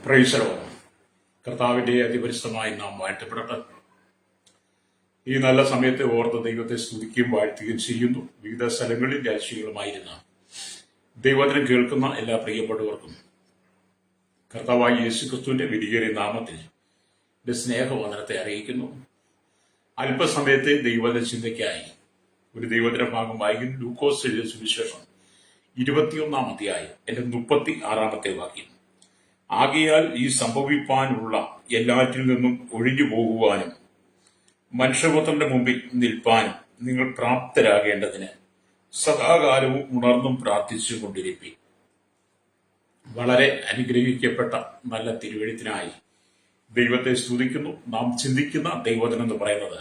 Price the Lord. കർത്താവിന്റെ അതിപരിശുദ്ധമായ നാം വാഴ്ത്തപ്പെടട്ടെ. ഈ നല്ല സമയത്തെ ഓർത്ത് ദൈവത്തെ സ്തുതിക്കുകയും വാഴ്ത്തുകയും ചെയ്യുന്നു. വിവിധ സ്ഥലങ്ങളിൽ രാശികളുമായിരുന്ന ദൈവവചനം കേൾക്കുന്ന എല്ലാ പ്രിയപ്പെട്ടവർക്കും കർത്താവായ യേശുക്രിസ്തുവിന്റെ വിധിയേറിയ നാമത്തിൽ എന്റെ സ്നേഹവന്ദനത്തെ അറിയിക്കുന്നു. അല്പസമയത്തെ ദൈവവചന ചിന്തയ്ക്കായി ഒരു ദൈവവചന ഭാഗം വായിക്കുന്നു. ലൂക്കോസ് എഴുതിയ സുവിശേഷം 21-ാം അധ്യായം എന്റെ 36-ാമത്തെ വാക്യം. ആകയാൽ ഈ സംഭവിപ്പാനുള്ള എല്ലാറ്റിൽ നിന്നും ഒഴിഞ്ഞു പോകുവാനും മനുഷ്യപുത്രന്റെ മുമ്പിൽ നിൽപ്പാനും നിങ്ങൾ പ്രാപ്തരാകേണ്ടതിന് സദാകാലവും ഉണർന്നും പ്രാർത്ഥിച്ചു കൊണ്ടിരിപ്പി. വളരെ അനുഗ്രഹിക്കപ്പെട്ട നല്ല തിരുവെഴുത്തിനായി ദൈവത്തെ സ്തുതിക്കുന്നു. നാം ചിന്തിക്കുന്ന ദൈവവചനം എന്ന് പറയുന്നത്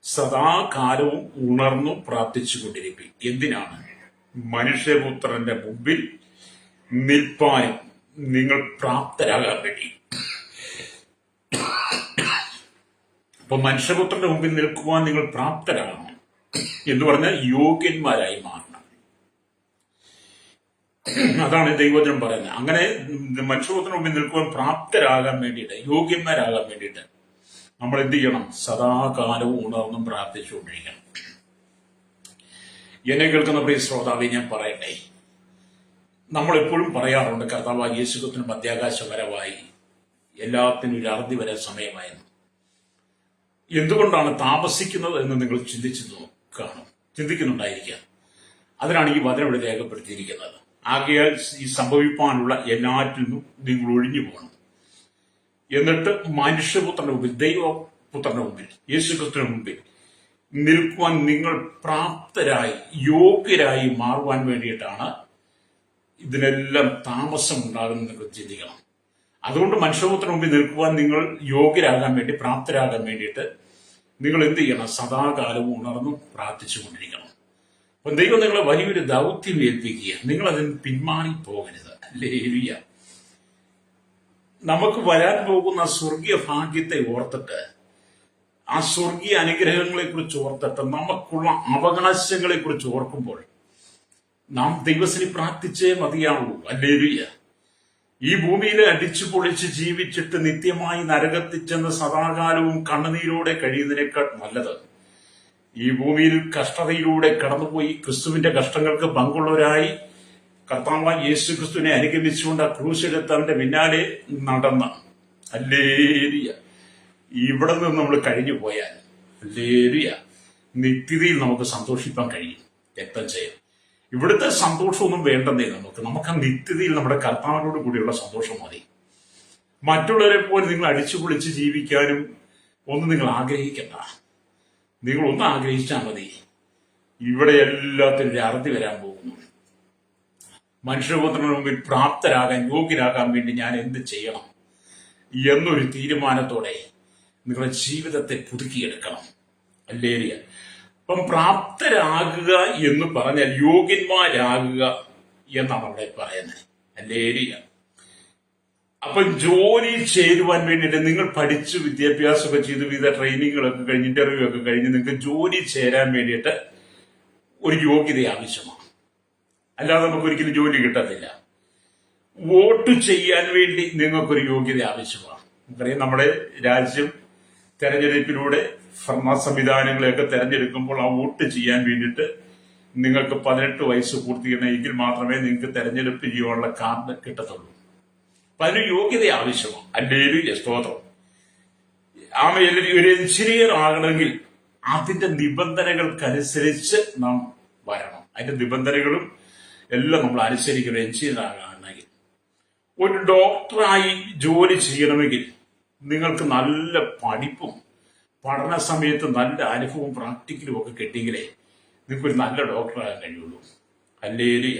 സദാകാലവും ഉണർന്നും പ്രാർത്ഥിച്ചു കൊണ്ടിരിപ്പി. എന്തിനാണ്? മനുഷ്യപുത്രന്റെ മുമ്പിൽ നിൽപ്പാനും നിങ്ങൾ പ്രാപ്തരാകാൻ വേണ്ടി. അപ്പൊ മനുഷ്യപുത്രന്റെ മുമ്പിൽ നിൽക്കുവാൻ നിങ്ങൾ പ്രാപ്തരാകണം എന്ന് പറഞ്ഞാൽ യോഗ്യന്മാരായി മാറണം. അതാണ് ദൈവവചനം പറയുന്നത്. അങ്ങനെ മനുഷ്യപുത്രന്റെ മുമ്പിൽ നിൽക്കുവാൻ പ്രാപ്തരാകാൻ വേണ്ടിയിട്ട്, യോഗ്യന്മാരാകാൻ വേണ്ടിയിട്ട് നമ്മൾ എന്ത് ചെയ്യണം? സദാകാലവും ഉണർന്നും പ്രാർത്ഥിച്ചുകൊണ്ടിരിക്കണം. എന്നെ കേൾക്കുന്ന പ്രിയ ശ്രോതാവെ, ഞാൻ പറയട്ടെ, നമ്മളെപ്പോഴും പറയാറുണ്ട് കർത്താവായ യേശുക്രിസ്തുവിന് മധ്യാകാശ വരവായി, എല്ലാത്തിനും ഒരു അറുതി വരെ സമയമായിരുന്നു. എന്തുകൊണ്ടാണ് താമസിക്കുന്നത് എന്ന് നിങ്ങൾ ചിന്തിക്കുന്നുണ്ടായിരിക്കാം. അതിനാണ് ഈ വചനം ഇവിടെ രേഖപ്പെടുത്തിയിരിക്കുന്നത്. ആകയാൽ ഈ സംഭവിപ്പാനുള്ള എല്ലാറ്റിൽ നിന്നും നിങ്ങൾ ഒഴിഞ്ഞു പോകണം. എന്നിട്ട് മനുഷ്യപുത്രന്റെ മുമ്പിൽ, ദൈവപുത്രന്റെ മുമ്പിൽ, യേശുക്രിസ്തുവിന്റെ മുമ്പിൽ നിൽക്കുവാൻ നിങ്ങൾ പ്രാപ്തരായി, യോഗ്യരായി മാറുവാൻ വേണ്ടിയിട്ടാണ് ഇതിനെല്ലാം താമസം ഉണ്ടാകുന്നത് നിങ്ങൾ ചിന്തിക്കണം. അതുകൊണ്ട് മനുഷ്യപുത്രന് മുമ്പിൽ നിൽക്കുവാൻ നിങ്ങൾ യോഗ്യരാകാൻ വേണ്ടി, പ്രാപ്തരാകാൻ വേണ്ടിയിട്ട് നിങ്ങൾ എന്ത് ചെയ്യണം? സദാകാലവും ഉണർന്നും പ്രാർത്ഥിച്ചുകൊണ്ടിരിക്കണം. അപ്പം ദൈവം നിങ്ങളെ വലിയൊരു ദൗത്യം ഏൽപ്പിക്കുക. നിങ്ങൾ അതിന് പിന്മാറി പോകരുത്. ഹല്ലേലൂയ. നമുക്ക് വരാൻ പോകുന്ന സ്വർഗീയ ഭാഗ്യത്തെ ഓർത്തിട്ട്, ആ സ്വർഗീയ അനുഗ്രഹങ്ങളെ കുറിച്ച് ഓർത്തിട്ട്, നമുക്കുള്ള അവകാശങ്ങളെ കുറിച്ച് ഓർക്കുമ്പോൾ നാം ദൈവത്തിന് പ്രാർത്ഥിച്ചേ മതിയാവൂ. ഹല്ലേലൂയ. ഈ ഭൂമിയിൽ അടിച്ചു പൊളിച്ച് ജീവിച്ചിട്ട് നിത്യമായി നരകത്തിൽ ചെന്ന് സദാകാലവും കണ്ണുനീരോടെ കഴിയുന്നതിനേക്കാൾ നല്ലത് ഈ ഭൂമിയിൽ കഷ്ടതയിലൂടെ കടന്നുപോയി ക്രിസ്തുവിന്റെ കഷ്ടങ്ങൾക്ക് പങ്കുള്ളവരായി കർത്താവായ യേശു ക്രിസ്തുവിനെ അനുഗമിച്ചുകൊണ്ട് ആ ക്രൂശെടുത്തവന്റെ പിന്നാലെ നടന്ന്, ഹല്ലേലൂയ, ഇവിടെ നിന്ന് നമ്മൾ കഴിഞ്ഞു പോയാൽ, ഹല്ലേലൂയ, നിത്യതയിൽ നമുക്ക് സന്തോഷിപ്പാൻ കഴിയും. രക്തം ചെയ്യാം. ഇവിടുത്തെ സന്തോഷമൊന്നും വേണ്ടെന്നേ നമുക്ക് ആ നിത്യതയിൽ നമ്മുടെ കർത്താവിനോട് കൂടിയുള്ള സന്തോഷം മതി. മറ്റുള്ളവരെ പോലെ നിങ്ങൾ അടിച്ചു പൊളിച്ച് ജീവിക്കാനും ഒന്നും നിങ്ങൾ ആഗ്രഹിക്കണ്ട. നിങ്ങൾ ഒന്ന് ആഗ്രഹിച്ചാൽ മതി. ഇവിടെ എല്ലാത്തിനും ഒരു അറുതി വരാൻ പോകുന്നു. മനുഷ്യപുത്രന് മുമ്പിൽ പ്രാപ്തരാകാൻ, യോഗ്യരാകാൻ വേണ്ടി ഞാൻ എന്ത് ചെയ്യണം എന്നൊരു തീരുമാനത്തോടെ നിങ്ങളുടെ ജീവിതത്തെ പുതുക്കിയെടുക്കണം. ഹല്ലേലൂയ. അപ്പം പ്രാപ്തരാകുക എന്ന് പറഞ്ഞാൽ യോഗ്യന്മാരാകുക എന്നാണ് അവിടെ പറയുന്നത്. ഹല്ലേലൂയ. അപ്പം ജോലി ചേരുവാൻ വേണ്ടിയിട്ട് നിങ്ങൾ പഠിച്ച് വിദ്യാഭ്യാസമൊക്കെ ചെയ്ത് വിവിധ ട്രെയിനിങ്ങുകളൊക്കെ കഴിഞ്ഞ്, ഇന്റർവ്യൂ ഒക്കെ കഴിഞ്ഞ് നിങ്ങൾക്ക് ജോലി ചേരാൻ വേണ്ടിയിട്ട് ഒരു യോഗ്യത ആവശ്യമാണ്. അല്ലാതെ നമുക്ക് ഒരിക്കലും ജോലി കിട്ടത്തില്ല. വോട്ട് ചെയ്യാൻ വേണ്ടി നിങ്ങൾക്കൊരു യോഗ്യത ആവശ്യമാണ്. നമുക്കറിയാം, നമ്മുടെ രാജ്യം തെരഞ്ഞെടുപ്പിലൂടെ ഭരണ സംവിധാനങ്ങളെയൊക്കെ തെരഞ്ഞെടുക്കുമ്പോൾ ആ വോട്ട് ചെയ്യാൻ വേണ്ടിയിട്ട് നിങ്ങൾക്ക് 18 വയസ്സ് പൂർത്തീകരിക്കണമെങ്കിൽ മാത്രമേ നിങ്ങൾക്ക് തെരഞ്ഞെടുപ്പ് ചെയ്യാനുള്ള കാർഡ് കിട്ടത്തുള്ളൂ. അപ്പൊ അതിന് യോഗ്യത ആവശ്യമാണ്. ഹല്ലേലൂയ, സ്തോത്രം. ഒരു എഞ്ചിനീയർ ആകണമെങ്കിൽ അതിന്റെ നിബന്ധനകൾക്കനുസരിച്ച് നാം വരണം. അതിന്റെ നിബന്ധനകളും എല്ലാം നമ്മൾ അനുസരിക്കണം. എഞ്ചിനീയർ ആകണമെങ്കിൽ, ഒരു ഡോക്ടറായി ജോലി ചെയ്യണമെങ്കിൽ നിങ്ങൾക്ക് നല്ല പഠിപ്പും പഠന സമയത്ത് നല്ല അനുഭവവും പ്രാക്ടിക്കലും ഒക്കെ കിട്ടിയെങ്കിലേ നിങ്ങൾക്കൊരു നല്ല ഡോക്ടറാകാൻ കഴിയുള്ളൂ. ഹല്ലേലൂയ.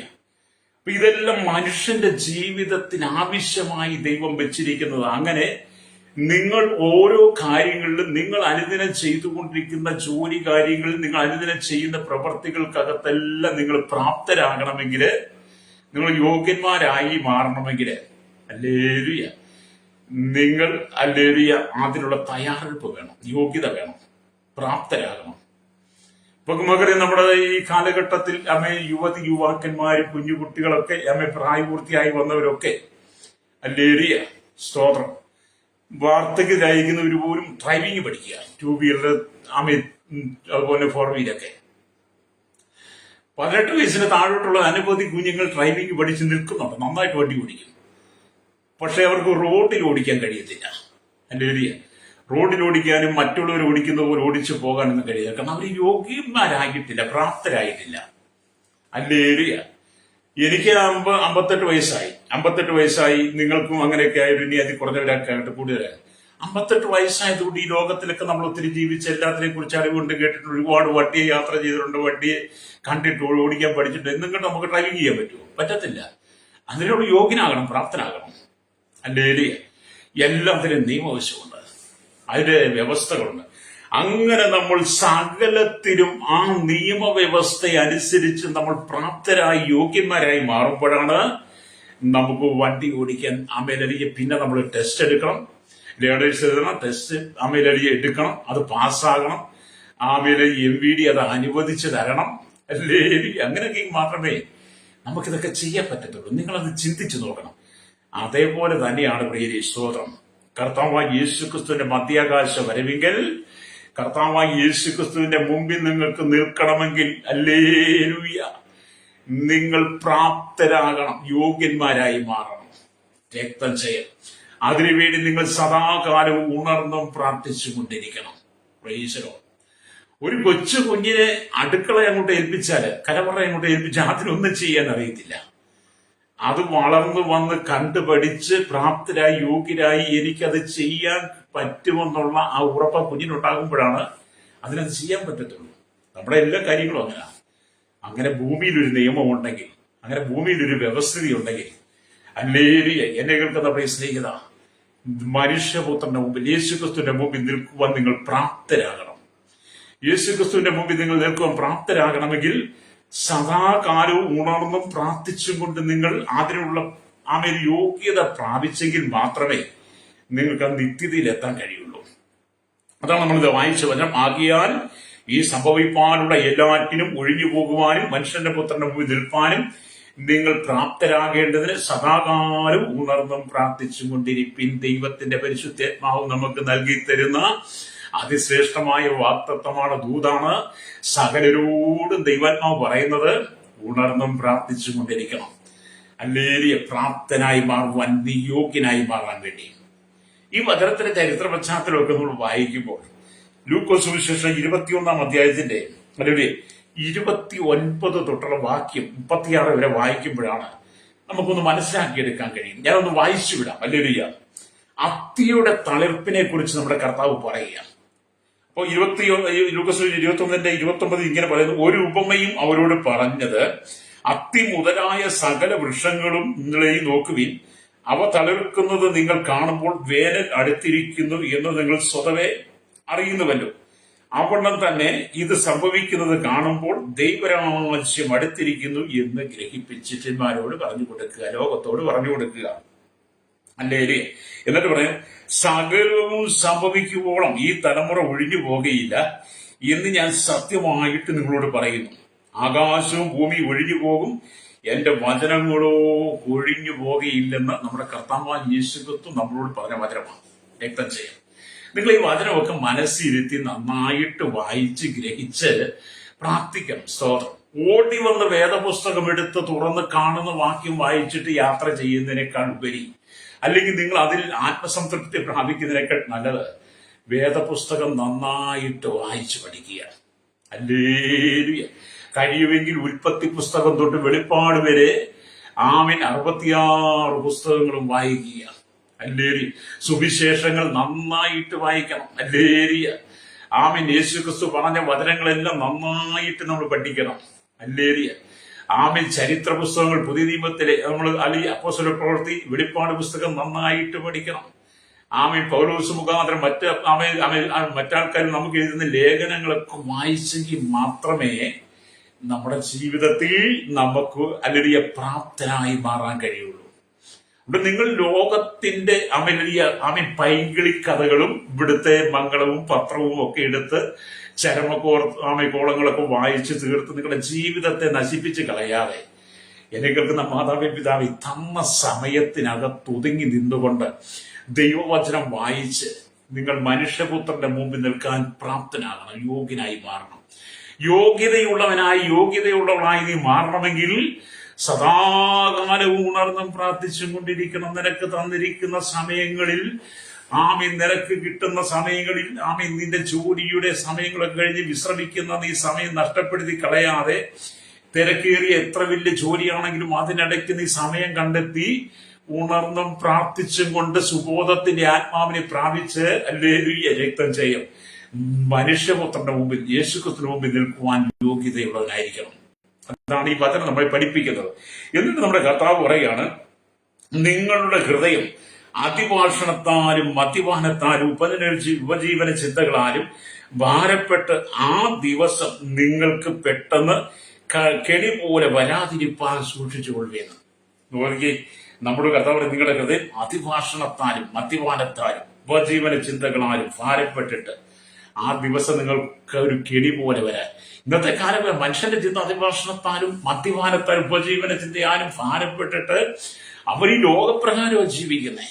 അപ്പൊ ഇതെല്ലാം മനുഷ്യന്റെ ജീവിതത്തിന് ആവശ്യമായി ദൈവം വെച്ചിരിക്കുന്നത്. അങ്ങനെ നിങ്ങൾ ഓരോ കാര്യങ്ങളിലും, നിങ്ങൾ അനുദിനം ചെയ്തുകൊണ്ടിരിക്കുന്ന ജോലി കാര്യങ്ങളിൽ, നിങ്ങൾ അനുദിനം ചെയ്യുന്ന പ്രവർത്തികൾക്കകത്തെല്ലാം നിങ്ങൾ പ്രാപ്തരാകണമെങ്കിൽ, നിങ്ങൾ യോഗ്യന്മാരായി മാറണമെങ്കിൽ, ഹല്ലേലൂയ, നിങ്ങൾ, ഹല്ലേലൂയ, അതിനുള്ള തയ്യാറെടുപ്പ് വേണം, യോഗ്യത വേണം, പ്രാപ്തരാകണം. ഇപ്പൊ നമുക്കറിയാം, നമ്മുടെ ഈ കാലഘട്ടത്തിൽ യുവാക്കന്മാരും കുഞ്ഞു കുട്ടികളൊക്കെ പ്രായപൂർത്തിയായി വന്നവരൊക്കെ, ഹല്ലേലൂയ, സ്തോത്രം. വാർദ്ധക്യരായിരിക്കുന്നവർ പോലും ഡ്രൈവിംഗ് പഠിക്കുക, 2 വീലർ, അതുപോലെ 4 വീലൊക്കെ. 18 വയസ്സിന് താഴോട്ടുള്ള അനവധി കുഞ്ഞുങ്ങൾ ഡ്രൈവിംഗ് പഠിച്ച് നിൽക്കുന്നുണ്ട്, നന്നായിട്ട് വണ്ടി ഓടിക്കും. പക്ഷെ അവർക്ക് റോഡിൽ ഓടിക്കാൻ കഴിയത്തില്ല. ഹല്ലേലൂയ. റോഡിൽ ഓടിക്കാനും മറ്റുള്ളവർ ഓടിക്കുന്ന പോലെ ഓടിച്ചു പോകാനൊന്നും കഴിയില്ല. കാരണം അവർ യോഗ്യന്മാരായിട്ടില്ല, പ്രാപ്തരായിട്ടില്ല. ഹല്ലേലൂയ. എനിക്ക് 58 വയസ്സായി. നിങ്ങൾക്കും അങ്ങനെയൊക്കെ ആയിട്ട് ഇനി അതിൽ കുറഞ്ഞവരൊക്കെ ആയിട്ട് കൂടുതലായി. 58 വയസ്സായതുകൊണ്ട് ഈ ലോകത്തിലൊക്കെ നമ്മൾ ഒത്തിരി ജീവിച്ച് എല്ലാത്തിനെ കുറിച്ച് അറിവുകൊണ്ട് കേട്ടിട്ടുണ്ട്. ഒരുപാട് വണ്ടിയെ യാത്ര ചെയ്തിട്ടുണ്ട്, വണ്ടിയെ കണ്ടിട്ട് ഓടിക്കാൻ പഠിച്ചിട്ടുണ്ട്. എന്നിട്ട് നമുക്ക് ഡ്രൈവിംഗ് ചെയ്യാൻ പറ്റുമോ? പറ്റത്തില്ല. അതിനോട് യോഗ്യനാകണം, പ്രാപ്തനാകണം. ഹല്ലേലൂയ. എല്ലാത്തിനും നിയമവശമുണ്ട്, അതിന്റെ വ്യവസ്ഥകളുണ്ട്. അങ്ങനെ നമ്മൾ സകലത്തിലും ആ നിയമവ്യവസ്ഥ അനുസരിച്ച് നമ്മൾ പ്രാപ്തരായി യോഗ്യന്മാരായി മാറുമ്പോഴാണ് നമുക്ക് വണ്ടി ഓടിക്കാൻ പിന്നെ നമ്മൾ ടെസ്റ്റ് എടുക്കണം, ലേണേഴ്സ് എഴുതണം, ടെസ്റ്റ് എടുക്കണം, അത് പാസ്സാകണം. MVD അത് അനുവദിച്ച് തരണം. അല്ലേ? അങ്ങനെയൊക്കെ മാത്രമേ നമുക്കിതൊക്കെ ചെയ്യാൻ പറ്റത്തുള്ളൂ. നിങ്ങളത് ചിന്തിച്ചു നോക്കണം. അതേപോലെ തന്നെയാണ് പ്രിയരെ, സ്തോത്രം. കർത്താവായ യേശുക്രിസ്തുവിന്റെ മധ്യാകാശ വരവിങ്കൽ കർത്താവായ യേശുക്രിസ്തുവിന്റെ മുമ്പിൽ നിങ്ങൾക്ക് നിൽക്കണമെങ്കിൽ, ഹല്ലേലൂയ, നിങ്ങൾ പ്രാപ്തരാകണം, യോഗ്യന്മാരായി മാറണം. രക്തം ചെയ്യണം. അതിനുവേണ്ടി നിങ്ങൾ സദാകാലവും ഉണർന്നും പ്രാർത്ഥിച്ചുകൊണ്ടിരിക്കണം. Praise the Lord. ഒരു കൊച്ചു കുഞ്ഞിനെ അടുക്കള അങ്ങോട്ട് ഏൽപ്പിച്ചാല്, കലവറ അങ്ങോട്ട് ഏൽപ്പിച്ചാൽ അതിനൊന്നും ചെയ്യാൻ അറിയത്തില്ല. അത് വളർന്നു വന്ന് കണ്ടുപഠിച്ച് പ്രാപ്തരായി യോഗ്യരായി എനിക്കത് ചെയ്യാൻ പറ്റുമെന്നുള്ള ആ ഉറപ്പ് കുഞ്ഞിനുണ്ടാകുമ്പോഴാണ് അതിനത് ചെയ്യാൻ പറ്റത്തുള്ളൂ. നമ്മുടെ എല്ലാ കാര്യങ്ങളും അങ്ങനെ ഭൂമിയിലൊരു നിയമം ഉണ്ടെങ്കിൽ, അങ്ങനെ ഭൂമിയിലൊരു വ്യവസ്ഥിതി ഉണ്ടെങ്കിൽ, ഹല്ലേലൂയ, എന്നെ കേൾക്കുന്ന പ്രിയ സ്നേഹിത, മനുഷ്യപുത്രന്റെ മുമ്പിൽ, യേശുക്രിസ്തുവിന്റെ മുമ്പിൽ നിൽക്കുവാൻ നിങ്ങൾ പ്രാപ്തരാകണം. യേശുക്രിസ്തുവിന്റെ മുമ്പിൽ നിങ്ങൾ നിൽക്കുവാൻ പ്രാപ്തരാകണമെങ്കിൽ സദാകാലവും ഉണർന്നും പ്രാർത്ഥിച്ചും കൊണ്ട് നിങ്ങൾ അതിനുള്ള യോഗ്യത പ്രാപിച്ചെങ്കിൽ മാത്രമേ നിങ്ങൾക്ക് ആ നിത്യതയിൽ എത്താൻ കഴിയുള്ളൂ. അതാണ് നമ്മളിത് വായിച്ച വചനം. ആകിയാൽ ഈ സംഭവിപ്പാനുള്ള എല്ലാറ്റിനും ഒഴിഞ്ഞു പോകുവാനും മനുഷ്യന്റെ പുത്രന്റെ മുമ്പിൽ നിൽപ്പാനും നിങ്ങൾ പ്രാപ്തരാകേണ്ടതിന് സദാകാലം ഉണർന്നും പ്രാർത്ഥിച്ചും കൊണ്ടിരിപ്പിൻ. ദൈവത്തിന്റെ പരിശുദ്ധാത്മാവ് നമുക്ക് നൽകി തരുന്ന അതിശ്രേഷ്ഠമായ വാഗ്ദത്തമാണ്, ദൂതാണ്. സകലരോടും ദൈവാത്മാവ് പറയുന്നത് ഉണർന്നും പ്രാർത്ഥിച്ചും കൊണ്ടിരിക്കണം. ഹല്ലേലൂയ. പ്രാപ്തനായി മാറുവാൻ, യോഗ്യനായി മാറാൻ വേണ്ടി. ഈ വചനത്തിന്റെ ചരിത്ര പശ്ചാത്തലമൊക്കെ നമ്മൾ വായിക്കുമ്പോൾ ലൂക്കോസ് സുവിശേഷം 21-ാം അധ്യായത്തിന്റെ 29 തൊട്ടുള്ള വാക്യം 36 വരെ വായിക്കുമ്പോഴാണ് നമുക്കൊന്ന് മനസ്സിലാക്കിയെടുക്കാൻ കഴിയും. ഞാനൊന്ന് വായിച്ചു വിടാം. ഹല്ലേലൂയ. അത്തിയുടെ തളിർപ്പിനെ കുറിച്ച് നമ്മുടെ കർത്താവ് പറയുക. അപ്പോൾ ലൂക്കോസ് 21-ന്റെ 29 ഇങ്ങനെ പറയുന്നു: ഒരു ഉപമയും അവരോട് പറഞ്ഞത്, അത്തി മുതലായ സകല വൃക്ഷങ്ങളും നിങ്ങളെയും നോക്കുവിൻ, അവ തളിർക്കുന്നത് നിങ്ങൾ കാണുമ്പോൾ വേനൽ അടുത്തിരിക്കുന്നു എന്ന് നിങ്ങൾ സ്വതവേ അറിയുന്നുവല്ലോ. അവണ്ണം തന്നെ ഇത് സംഭവിക്കുന്നത് കാണുമ്പോൾ ദൈവരാജ്യം അടുത്തിരിക്കുന്നു എന്ന് ഗ്രഹിപ്പിച്ച് ശിഷ്യന്മാരോട് പറഞ്ഞു കൊടുക്കുക, ലോകത്തോട് പറഞ്ഞു കൊടുക്കുക. അല്ലേ? എന്നിട്ട് പറയാം, സകലവും സംഭവിക്കുവോളം ഈ തലമുറ ഒഴിഞ്ഞു പോകുകയില്ല എന്ന് ഞാൻ സത്യമായിട്ട് നിങ്ങളോട് പറയുന്നു. ആകാശവും ഭൂമി ഒഴിഞ്ഞു പോകും, എന്റെ വചനങ്ങളോ ഒഴിഞ്ഞു പോകുകയില്ലെന്ന് നമ്മുടെ കർത്താവായ യേശുക്രിസ്തു നമ്മളോട് പറഞ്ഞ വചനമാണ്. രക്തം ചെയ്യാം. നിങ്ങൾ ഈ വചനമൊക്കെ മനസ്സിരുത്തി നന്നായിട്ട് വായിച്ച് ഗ്രഹിച്ച് പ്രാർത്ഥിക്കണം. സ്തോത്രം. ഓടി വന്ന് വേദപുസ്തകം എടുത്ത് തുറന്ന് കാണുന്ന വാക്യം വായിച്ചിട്ട് യാത്ര ചെയ്യുന്നതിനേക്കാൾ ഉപരി, അല്ലെങ്കിൽ നിങ്ങൾ അതിൽ ആത്മസംതൃപ്തി പ്രാപിക്കുന്നതിനേക്കാൾ നല്ലത് വേദപുസ്തകം നന്നായിട്ട് വായിച്ചു പഠിക്കുക. ഹല്ലേലൂയ. കഴിയുമെങ്കിൽ ഉൽപ്പത്തി പുസ്തകം തൊട്ട് വെളിപ്പാട് വരെ 66 പുസ്തകങ്ങളും വായിക്കുക. ഹല്ലേലൂയ. സുവിശേഷങ്ങൾ നന്നായിട്ട് വായിക്കണം. ഹല്ലേലൂയ. യേശുക്രിസ്തു പറഞ്ഞ വചനങ്ങളെല്ലാം നന്നായിട്ട് നമ്മൾ പഠിക്കണം. ഹല്ലേലൂയ. ചരിത്ര പുസ്തകങ്ങൾ, പുതിയ നിയമത്തിലെ നമ്മൾ അപ്പോസ്തല പ്രവൃത്തി, വെളിപ്പാട് പുസ്തകം നന്നായിട്ട് പഠിക്കണം. പൗലോസ് മുഖാന്തരം മറ്റാൾക്കാർ നമുക്ക് എഴുതുന്ന ലേഖനങ്ങളൊക്കെ വായിച്ചെങ്കിൽ മാത്രമേ നമ്മുടെ ജീവിതത്തിൽ നമുക്ക് ഹല്ലേലൂയ പ്രാപ്തനായി മാറാൻ കഴിയുള്ളൂ. ഇവിടെ നിങ്ങൾ ലോകത്തിന്റെ പൈങ്കിളി കഥകളും ഇവിടുത്തെ മംഗളവും പത്രവും ഒക്കെ എടുത്ത് ചരമക്കോളങ്ങളൊക്കെ വായിച്ച് തീർത്ത് നിങ്ങളുടെ ജീവിതത്തെ നശിപ്പിച്ച് കളയാതെ എന്നെ കേൾക്കുന്ന മാതാവേ പിതാവേ, തന്ന സമയത്തിനകത്ത് ഒതുങ്ങി നിന്നുകൊണ്ട് ദൈവവചനം വായിച്ച് നിങ്ങൾ മനുഷ്യപുത്രന്റെ മുമ്പിൽ നിൽക്കാൻ പ്രാപ്തനാകണം, യോഗ്യനായി മാറണം. യോഗ്യതയുള്ളവളായി നീ മാറണമെങ്കിൽ സദാകാലവും ഉണർന്നും പ്രാർത്ഥിച്ചും കൊണ്ടിരിക്കണം. നിനക്ക് തന്നിരിക്കുന്ന സമയങ്ങളിൽ, നിനക്ക് കിട്ടുന്ന സമയങ്ങളിൽ, നിന്റെ ജോലിയുടെ സമയങ്ങളൊക്കെ കഴിഞ്ഞ് വിശ്രമിക്കുന്ന നീ സമയം നഷ്ടപ്പെടുത്തി കളയാതെ, തിരക്കേറിയ എത്ര വലിയ ജോലിയാണെങ്കിലും അതിനിടയ്ക്ക് നീ സമയം കണ്ടെത്തി ഉണർന്നും പ്രാർത്ഥിച്ചും കൊണ്ട് സുബോധത്തിന്റെ ആത്മാവിനെ പ്രാപിച്ച് ഹല്ലേലൂയ രക്തം ചെയ്യും മനുഷ്യപുത്രന്റെ മുമ്പിൽ, യേശുക്രിസ്തുവിന്റെ മുമ്പിൽ നിൽക്കുവാൻ യോഗ്യതയുള്ളവനായിരിക്കണം. അതാണ് ഈ വചനം നമ്മളെ പഠിപ്പിക്കുന്നത്. എന്നിട്ട് നമ്മുടെ കർത്താവ് പറയുകയാണ്, നിങ്ങളുടെ ഹൃദയം അതിഭാഷണത്താലും മദ്യപാനത്താലും ഉപജീവന ചിന്തകളാലും ഭാരപ്പെട്ട് ആ ദിവസം നിങ്ങൾക്ക് പെട്ടെന്ന് കെണി പോലെ വരാതിരിപ്പാൻ സൂക്ഷിച്ചുകൊള്ളുകയെന്ന് നോക്കി. നമ്മുടെ കർത്താവ് നിങ്ങളുടെ ഹൃദയം അതിഭാഷണത്താലും മദ്യപാനത്താലും ഉപജീവന ചിന്തകളാലും ഭാരപ്പെട്ടിട്ട് ആ ദിവസം നിങ്ങൾക്ക് ഒരു കെണി പോലെ വരാൻ. ഇന്നത്തെ കാലം മനുഷ്യന്റെ ചിന്ത അതിഭാഷണത്താലും മദ്യപാനത്താലും ഉപജീവന ചിന്തയാലും ഭാരപ്പെട്ടിട്ട് അവർ ഈ ലോകപ്രകാരമാണ് ജീവിക്കുന്നേ.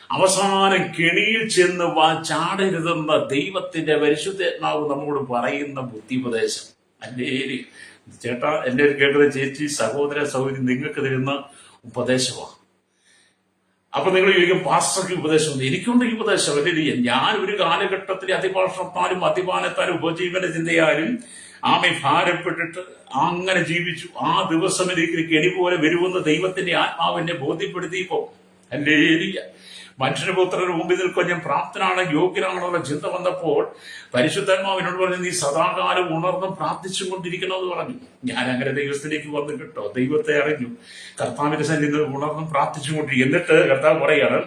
അവസാനം കെണിയിൽ ചെന്ന് ചാടരുതെന്ന ദൈവത്തിന്റെ പരിശുദ്ധാത്മാവ് നമ്മോട് പറയുന്ന ബുദ്ധിപദേശം. അല്ലേ ചേട്ടാ, എന്റെ കേട്ടത് ചേച്ചി, സഹോദര സഹോദരി, നിങ്ങൾക്ക് തരുന്ന ഉപദേശമാണ്. അപ്പൊ നിങ്ങൾ ചോദിക്കും, പാസ്റ്റർക്ക് ഉപദേശം എനിക്കുണ്ട് ഈ ഉപദേശം. അല്ലേ, ഞാൻ ഒരു കാലഘട്ടത്തിൽ അതിഭാഷണത്താലും മദ്യപാനത്താലും ഉപജീവന ചിന്തയാലും ഭാരപ്പെട്ടിട്ട് അങ്ങനെ ജീവിച്ചു. ആ ദിവസം എനിക്ക് കെണി പോലെ വരുമെന്ന് ദൈവത്തിന്റെ ആത്മാവിനെ ബോധ്യപ്പെടുത്തിയപ്പോ അല്ലേ മനുഷ്യപുത്രന് മുമ്പിൽ നിൽക്കാൻ ഞാൻ പ്രാപ്തനാണ്, യോഗ്യനാണെന്നുള്ള ചിന്ത വന്നപ്പോൾ പരിശുദ്ധാത്മാവിനോട് പറഞ്ഞു, നീ സദാകാലം ഉണർന്നും പ്രാർത്ഥിച്ചും കൊണ്ടിരിക്കണമെന്ന് പറഞ്ഞു. ഞാൻ അങ്ങനെ ദൈവത്തിലേക്ക് വന്നു കേട്ടോ, ദൈവത്തെ അറിഞ്ഞു, കർത്താവിന്റെ സന്നിധിയിൽ ഉണർന്നും പ്രാർത്ഥിച്ചും കൊണ്ടിരിക്കും. എന്നിട്ട് കർത്താവ് പറയാണ്,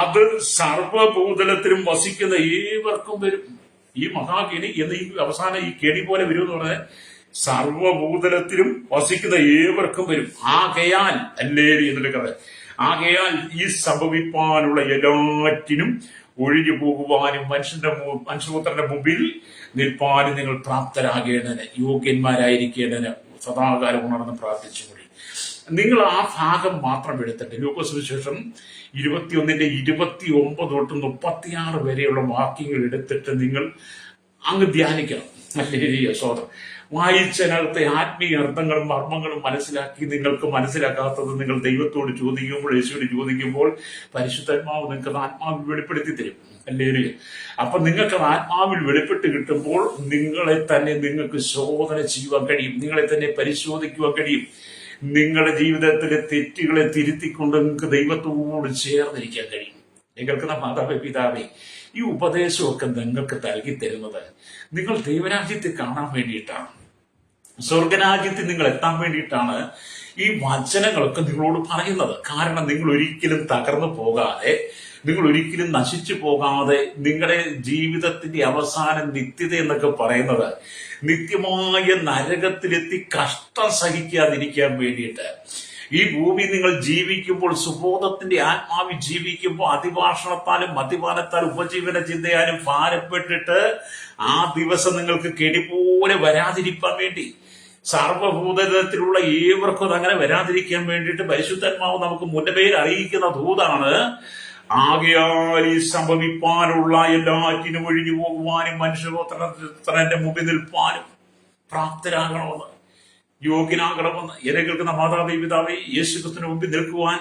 അത് സർവഭൂതലത്തിലും വസിക്കുന്ന ഏവർക്കും വരും. ഈ മഹാകെണി എന്ന് ഈ അവസാനം ഈ കെണി പോലെ വരും എന്ന് പറഞ്ഞാൽ സർവഭൂതലത്തിലും വസിക്കുന്ന ഏവർക്കും വരും. ആകയാൽ അല്ലേ എന്നൊരു കഥ, ആകയാൽ ഈ സംഭവിപ്പാനുള്ള എല്ലാറ്റിനും ഒഴിഞ്ഞു പോകുവാനും മനുഷ്യപുത്രന്റെ മുമ്പിൽ നിൽപ്പാനും നിങ്ങൾ പ്രാപ്തരാകേണ്ടതിന്, യോഗ്യന്മാരായിരിക്കേണ്ടതിന് സദാകാലം ഉണർന്ന് പ്രാർത്ഥിച്ചുകൂടി. നിങ്ങൾ ആ ഭാഗം മാത്രം എടുത്തിട്ട് ലൂക്കോസ് സുവിശേഷം 21:29 തൊട്ട് 36 വരെയുള്ള വാക്യങ്ങൾ എടുത്തിട്ട് നിങ്ങൾ അങ്ങ് ധ്യാനിക്കണം. അല്ലേ സോദരം, വായിച്ചതിനകത്തെ ആത്മീയ അർത്ഥങ്ങളും മർമ്മങ്ങളും മനസ്സിലാക്കി നിങ്ങൾക്ക് മനസ്സിലാക്കാത്തത് നിങ്ങൾ ദൈവത്തോട് ചോദിക്കുമ്പോൾ, യേശുവിന് ചോദിക്കുമ്പോൾ പരിശുദ്ധാത്മാവ് നിങ്ങൾക്ക് ആത്മാവിൽ വെളിപ്പെടുത്തി തരും. അല്ലേ, അപ്പൊ നിങ്ങൾക്ക് ആത്മാവിൽ വെളിപ്പെട്ട് കിട്ടുമ്പോൾ നിങ്ങളെ തന്നെ നിങ്ങൾക്ക് ശോധന ചെയ്യുവാൻ കഴിയും, നിങ്ങളെ തന്നെ പരിശോധിക്കുവാൻ കഴിയും. നിങ്ങളുടെ ജീവിതത്തിലെ തെറ്റുകളെ തിരുത്തിക്കൊണ്ട് നിങ്ങൾക്ക് ദൈവത്തോട് ചേർന്നിരിക്കാൻ കഴിയും. കേൾക്കുന്ന മാതാവേ പിതാവേ, ഈ ഉപദേശമൊക്കെ നിങ്ങൾക്ക് നൽകി തരുന്നത് നിങ്ങൾ ദൈവരാജ്യത്തെ കാണാൻ വേണ്ടിയിട്ടാണ്, സ്വർഗരാജ്യത്തിൽ നിങ്ങൾ എത്താൻ വേണ്ടിയിട്ടാണ് ഈ വചനങ്ങളൊക്കെ നിങ്ങളോട് പറയുന്നത്. കാരണം നിങ്ങൾ ഒരിക്കലും തകർന്നു പോകാതെ, നിങ്ങൾ ഒരിക്കലും നശിച്ചു പോകാതെ, നിങ്ങളുടെ ജീവിതത്തിന്റെ അവസാനം നിത്യത എന്നൊക്കെ പറയുന്നത് നിത്യമായ നരകത്തിലെത്തി കഷ്ടം സഹിക്കാതിരിക്കാൻ വേണ്ടിയിട്ട് ഈ ഭൂമി നിങ്ങൾ ജീവിക്കുമ്പോൾ, സുബോധത്തിന്റെ ആത്മാവിൽ ജീവിക്കുമ്പോൾ, അതിഭാഷണത്താലും മദ്യപാനത്താലും ഉപജീവന ചിന്തയാലും ഭാരപ്പെട്ടിട്ട് ആ ദിവസം നിങ്ങൾക്ക് കെണി പോലെ വരാതിരിക്കാൻ വേണ്ടി, സർവഭൂതലത്തിലുള്ള ഏവർക്കും അത് അങ്ങനെ വരാതിരിക്കാൻ വേണ്ടിയിട്ട് പരിശുദ്ധാത്മാവ് നമുക്ക് മുന്നമേ അറിയിക്കുന്ന ദൂതാണ്. ആകയാൽ ഈ സംഭവിപ്പാനുള്ള എല്ലാറ്റിനും ഒഴിഞ്ഞു പോകുവാനും മനുഷ്യപുത്രന്റെ മുമ്പിൽ നിൽപ്പാനും പ്രാപ്തരാകണമെന്ന്, യോഗ്യനാകണമെന്ന്. എന്നെ കേൾക്കുന്ന മാതാവേ പിതാവേ, യേശുക്രിസ്തുവിന് മുമ്പിൽ നിൽക്കുവാൻ